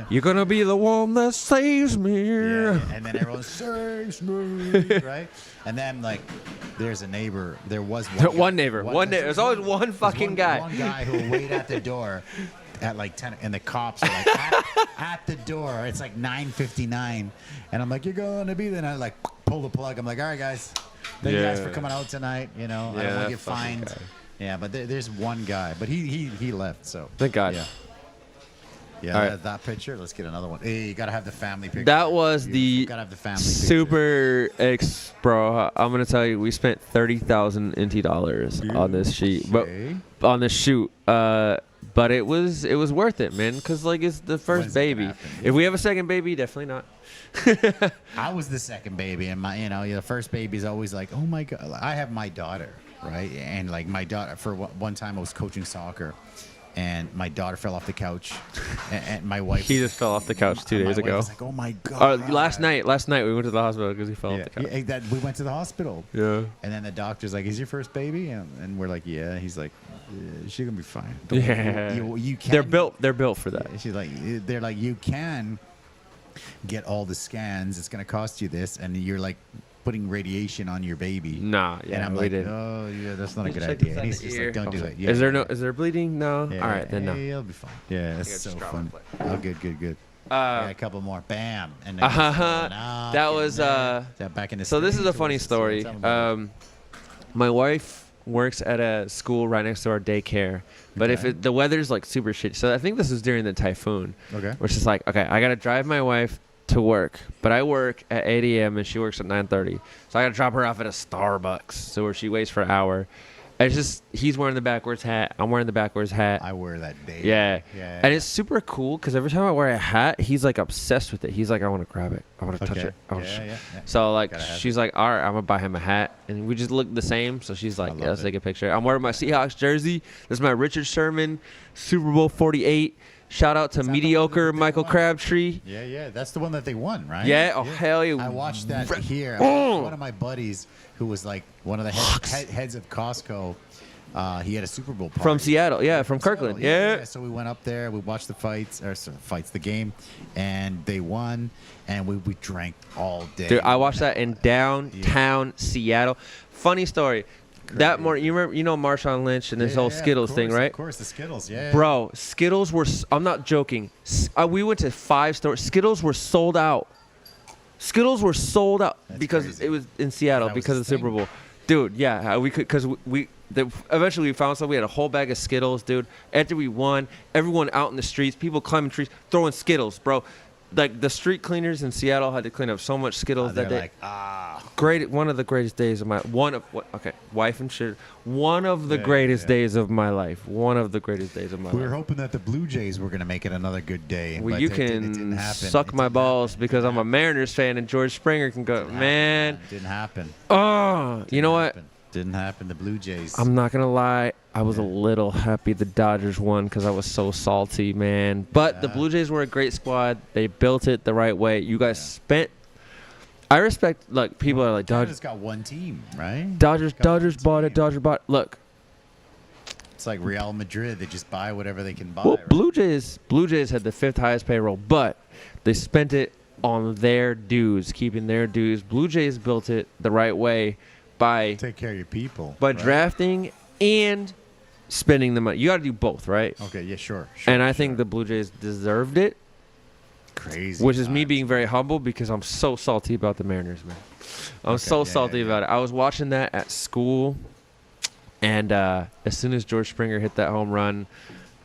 you're gonna be the one that saves me. Yeah, and then everyone saves me, right? And then like, there's a neighbor. There was one neighbor. There's always one fucking guy. One guy who will wait at the door. At like 10, and the cops are like at the door. It's like 9:59, and I'm like, "You're going to be there." And I like pull the plug. I'm like, "All right, guys, thank you guys for coming out tonight. I don't want to get fined." Guy. Yeah, but there's one guy, but he left. So thank God. Yeah. That picture. Let's get another one. Hey, you gotta have the family picture. That was the gotta have the family super bro. I'm gonna tell you, we spent $30,000 NT dollars on this sheet, but on this shoot. But it was worth it, man, because like it's the first baby. If we have a second baby, definitely not. I was the second baby, and my the first baby is always like, oh my God. I have my daughter, right? And like my daughter, for one time I was coaching soccer, and my daughter fell off the couch, and my wife. He just fell off the couch 2 days ago. I was like, oh my God. Last night we went to the hospital because he fell off the couch. We went to the hospital. Yeah. And then the doctor's like, is your first baby? And we're like, yeah. He's like, she's gonna be fine. You can. They're built for that. Yeah, she's like, they're like, you can get all the scans. It's gonna cost you this, and you're like putting radiation on your baby. Nah, yeah, and I'm we like, didn't. Oh, yeah, that's not a good idea. And he's just like, don't do it. Yeah, is there bleeding? No. Yeah, all right, then no. It'll be fine. Yeah, that's so fun. Oh, good. A couple more. Bam. And that was back in the. So this is a funny story. My wife works at a school right next to our daycare, but if the weather's like super shit, so I think this is during the typhoon. Okay. Which is like, okay, I gotta drive my wife to work, but I work at 8 a.m. and she works at 9:30, so I gotta drop her off at a Starbucks, so where she waits for an hour. It's just he's wearing the backwards hat, I'm wearing the backwards hat. I wear that daily. Yeah. And it's super cool because every time I wear a hat, he's like obsessed with it. He's like, I want to grab it, I want to touch it. So like she's like, all right, I'm gonna buy him a hat, and we just look the same. So she's like, let's take a picture. I'm wearing my Seahawks jersey. This is my Richard Sherman Super Bowl 48. Shout out to mediocre Michael Crabtree. Yeah, that's the one that they won, right? Yeah, oh hell yeah. I watched that here. One of my buddies, who was like one of the heads of Costco, he had a Super Bowl party. From Seattle, from Kirkland. Yeah. So we went up there, we watched the game, and they won, and we drank all day. Dude, I watched that in downtown Seattle. Funny story. That morning, you remember, Marshawn Lynch and this whole Skittles thing, right? Of course, the Skittles, Bro, Skittles were, I'm not joking. We went to 5 stores. Skittles were sold out. That's because crazy. it was in Seattle because of the Super Bowl. Dude, yeah, we could, because eventually we found something. We had a whole bag of Skittles, dude. After we won, everyone out in the streets, people climbing trees, throwing Skittles, bro. Like the street cleaners in Seattle had to clean up so much Skittles that day. One of the greatest days of my wife and shit. One of the greatest days of my life. One of the greatest days of my life. We were hoping that the Blue Jays were gonna make it another good day. Well, but you it can didn't happen. suck my balls because I'm a Mariners fan and George Springer can go. Man, didn't happen. Oh, you know what? Didn't happen. The Blue Jays. I'm not gonna lie. I was a little happy the Dodgers won because I was so salty, man. But the Blue Jays were a great squad. They built it the right way. You guys spent. I respect. Look, people are like Dodgers got one team, right? Dodgers bought it. Dodgers bought it. Look. It's like Real Madrid. They just buy whatever they can buy. Well, right? Blue Jays had the 5th highest payroll, but they spent it on their dues, keeping their dues. Blue Jays built it the right way by take care of your people, by drafting and spending the money. You got to do both, right? Okay, yeah, sure. And I think the Blue Jays deserved it. Crazy. Which is me being very humble because I'm so salty about the Mariners, man. I'm so salty about it. I was watching that at school, and as soon as George Springer hit that home run,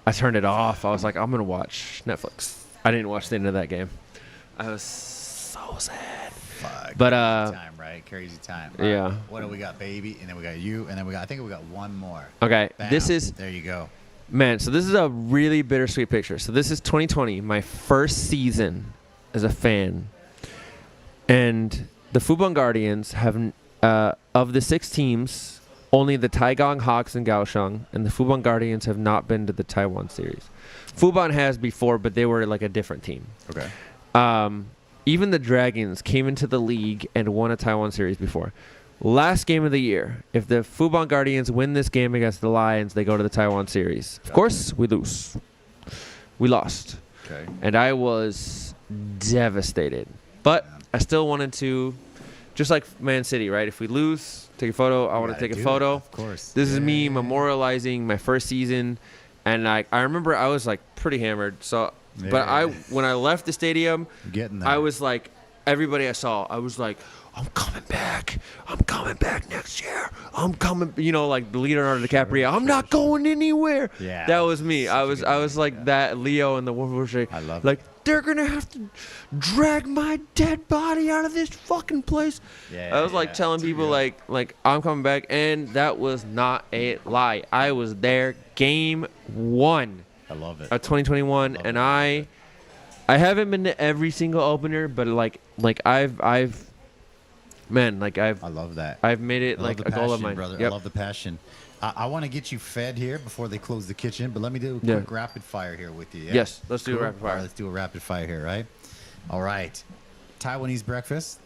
I turned it off. I was like, I'm going to watch Netflix. I didn't watch the end of that game. I was so sad. Fuck. But crazy time, right? Crazy time. Right. Yeah. What do we got, baby? And then we got you, and then I think we got one more. Okay, Bam. There you go. Man, so this is a really bittersweet picture. So this is 2020, my first season as a fan. And the Fubon Guardians have, of the 6 teams, only the Taigong Hawks and Kaohsiung and the Fubon Guardians have not been to the Taiwan series. Fubon has before, but they were like a different team. Okay. Even the Dragons came into the league and won a Taiwan series before. Last game of the year, if the Fubon Guardians win this game against the Lions, they go to the Taiwan series. Of course, we lose. We lost. Okay. And I was devastated. But I still wanted to, just like Man City, right? If we lose, take a photo. I want to take a photo. Of course. This is me memorializing my first season. And I remember I was like pretty hammered. So, but when I left the stadium, I was like, everybody I saw, I was like, I'm coming back. I'm coming back next year. I'm coming. You know, like Leonardo DiCaprio. I'm not going anywhere. Yeah. That was me. I was like that Leo in the Wolf of Wall Street. I love like, they're gonna have to drag my dead body out of this fucking place. Yeah. I was like telling people like I'm coming back, and that was not a lie. I was there game 1. I love it. Of 2021, and I haven't been to every single opener, but like I've I love that. I've made it like a goal of mine. Brother. Yep. I love the passion. I want to get you fed here before they close the kitchen, but let me do a quick rapid fire here with you. Yeah? Yes, let's do a rapid fire. All right, let's do a rapid fire here, right? All right. Taiwanese breakfast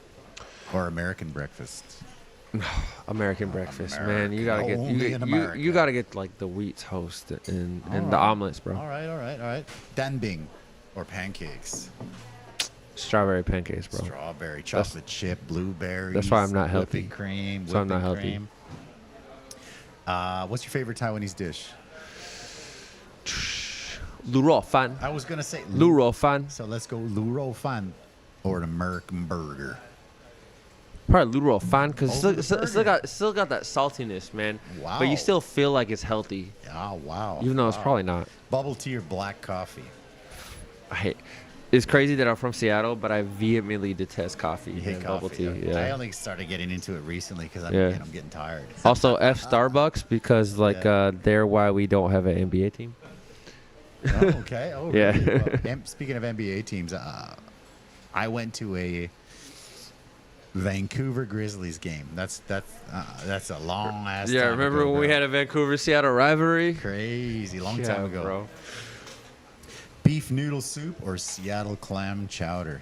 or American breakfast? American breakfast, man. You gotta get you gotta get like the wheat toast and the omelets, bro. All right. Danbing or pancakes? Strawberry pancakes, bro. Strawberry, chocolate chip, blueberries. That's why I'm not healthy. Whipping cream. So I'm not healthy. What's your favorite Taiwanese dish? Lu Rou Fan. I was gonna say Lu Rou Fan. So let's go Lu Rou Fan or an American burger. Probably Lu Rou Fan because Over it's still got that saltiness, man. Wow. But you still feel like it's healthy. Oh wow. Even though it's probably not. Bubble tea or black coffee? It's crazy that I'm from Seattle, but I vehemently detest coffee. You hate bubble coffee. tea. Yeah. I only started getting into it recently because I'm getting tired. Also, Starbucks because they're why we don't have an NBA team. Oh, okay. Oh, yeah. Really? Well, speaking of NBA teams, I went to a Vancouver Grizzlies game. That's a long ass. Yeah, time remember ago, when we had a Vancouver-Seattle rivalry? Crazy, long time ago, bro. Beef noodle soup or Seattle clam chowder?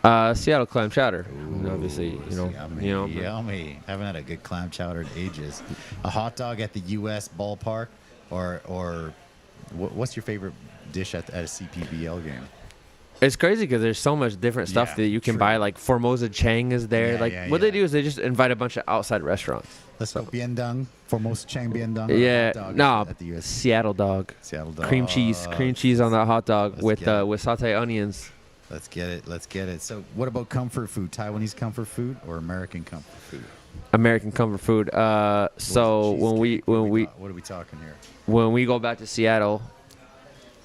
Seattle clam chowder. Ooh, obviously, yummy. Haven't had a good clam chowder in ages. A hot dog at the U.S. ballpark, or what's your favorite dish at a CPBL game? It's crazy because there's so much different stuff that you can buy. Like Formosa Chang is there. What they do is they just invite a bunch of outside restaurants. Let's go Biendang, Formosa Chang Biendang. Yeah, at the US. Seattle dog. Cream cheese on that hot dog with sauté onions. Let's get it. So, what about comfort food? Taiwanese comfort food or American comfort food? American comfort food. So when we what are we talking here? When we go back to Seattle,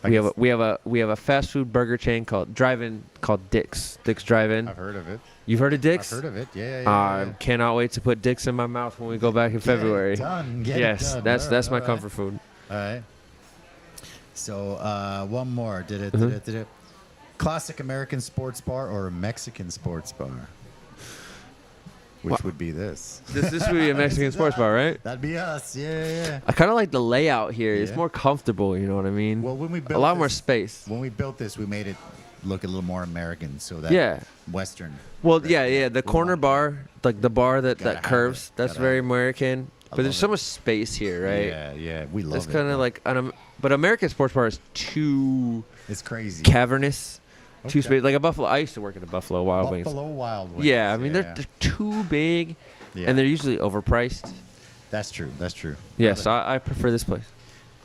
we have a fast food burger chain called Dick's Drive-In. I've heard of it. You've heard of Dick's? I've heard of it. Yeah. Cannot wait to put Dick's in my mouth when we go back in February. Get it done. That's my comfort food. All right. So one more. Did it? Classic American sports bar or a Mexican sports bar? Which would be this? This would be a Mexican sports bar, right? That'd be us. Yeah. I kind of like the layout here. It's more comfortable. You know what I mean? Well, when we built a lot more space. When we built this, we made it look a little more American, so that Western. Well, yeah. The corner bar, like the bar that curves, that's very American. But there's so much space here, right? Yeah. We love it. It's kind of like, but American sports bar is too. It's crazy. Cavernous. Too space, like a Buffalo. I used to work at a Buffalo Wild Wings. Yeah, I mean they're too big, and they're usually overpriced. That's true. Yeah, so I prefer this place.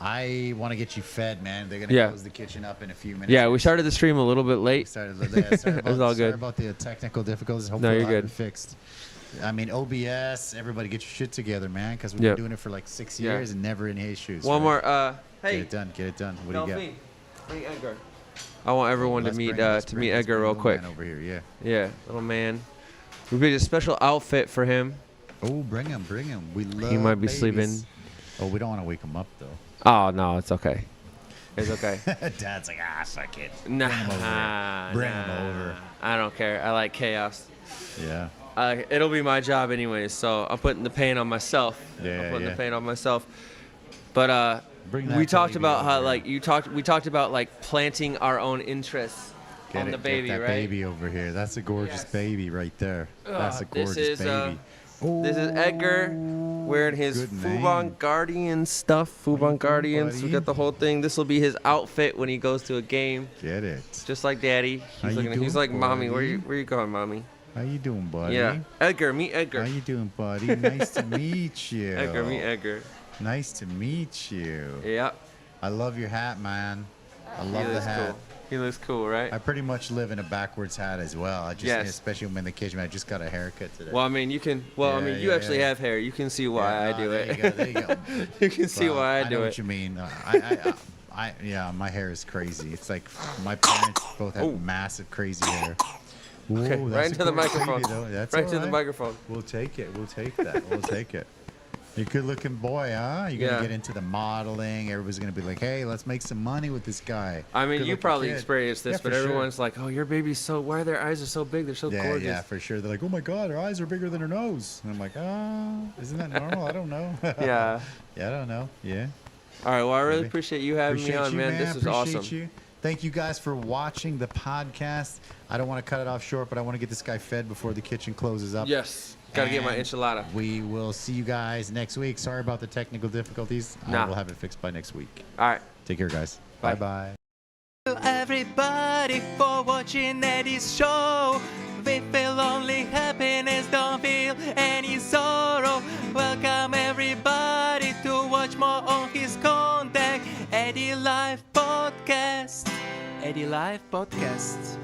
I want to get you fed, man. They're gonna close the kitchen up in a few minutes. Yeah, we started the stream a little bit late. Sorry all good. about the technical difficulties. Hopefully you're good. Fixed. I mean, OBS. Everybody, get your shit together, man. Because we've been doing it for like 6 years and never any issues. One more. Hey. Get it done. What do you got? Bring Edgar. I want everyone to meet Edgar real quick. Over here, yeah, little man. We made a special outfit for him. Oh, bring him. We love. He might be babies. sleeping. Oh, we don't want to wake him up though. Oh no, it's okay. It's okay. Dad's like, fuck it. Nah, Bring him over. I don't care. I like chaos. Yeah. It'll be my job anyways, so I'm putting the pain on myself. The pain on myself. But we talked about how we talked about like planting our own interests on the baby, get that right? Baby over here. That's a gorgeous baby right there. That's a gorgeous baby. This is Edgar wearing his Fubon Guardians stuff. Fubon Guardians. Buddy? We got the whole thing. This will be his outfit when he goes to a game. Get it. Just like Daddy. He's like, Mommy, where you going, Mommy? How you doing, buddy? Yeah. Edgar, meet Edgar. How you doing, buddy? Nice to meet you. Edgar, meet Edgar. Nice to meet you. Yeah. I love your hat, man. I love the hat. Cool. He looks cool, right? I pretty much live in a backwards hat as well. Especially when I'm in the kitchen. I just got a haircut today. Well, I mean, you can. Well, you actually have hair. You can see why I do it. There you go. You can see why I do it. I know what you mean. My hair is crazy. It's like my parents both have massive, crazy hair. Whoa, okay, right into the microphone. Right to the microphone. We'll take it. We'll take that. We'll take it. You're a good-looking boy, huh? You're gonna get into the modeling. Everybody's gonna be like, "Hey, let's make some money with this guy." I mean, you probably experienced this, but everyone's like, "Oh, your baby's so. Why are their eyes are so big? They're so gorgeous." Yeah, for sure. They're like, "Oh my God, her eyes are bigger than her nose." And I'm like, isn't that normal? I don't know. Yeah, I don't know. Yeah. All right. Well, I really appreciate you having me on, man. This is awesome. You. Thank you guys for watching the podcast. I don't want to cut it off short, but I want to get this guy fed before the kitchen closes up. Yes. Gotta get my enchilada. We will see you guys next week. Sorry about the technical difficulties. I will have it fixed by next week. All right. Take care, guys. Bye. Bye-bye. Everybody for watching Eddy's show. We feel only happiness, don't feel any sorrow. Welcome everybody to watch more on his content. Eddy Live Podcast. Eddy Live Podcast.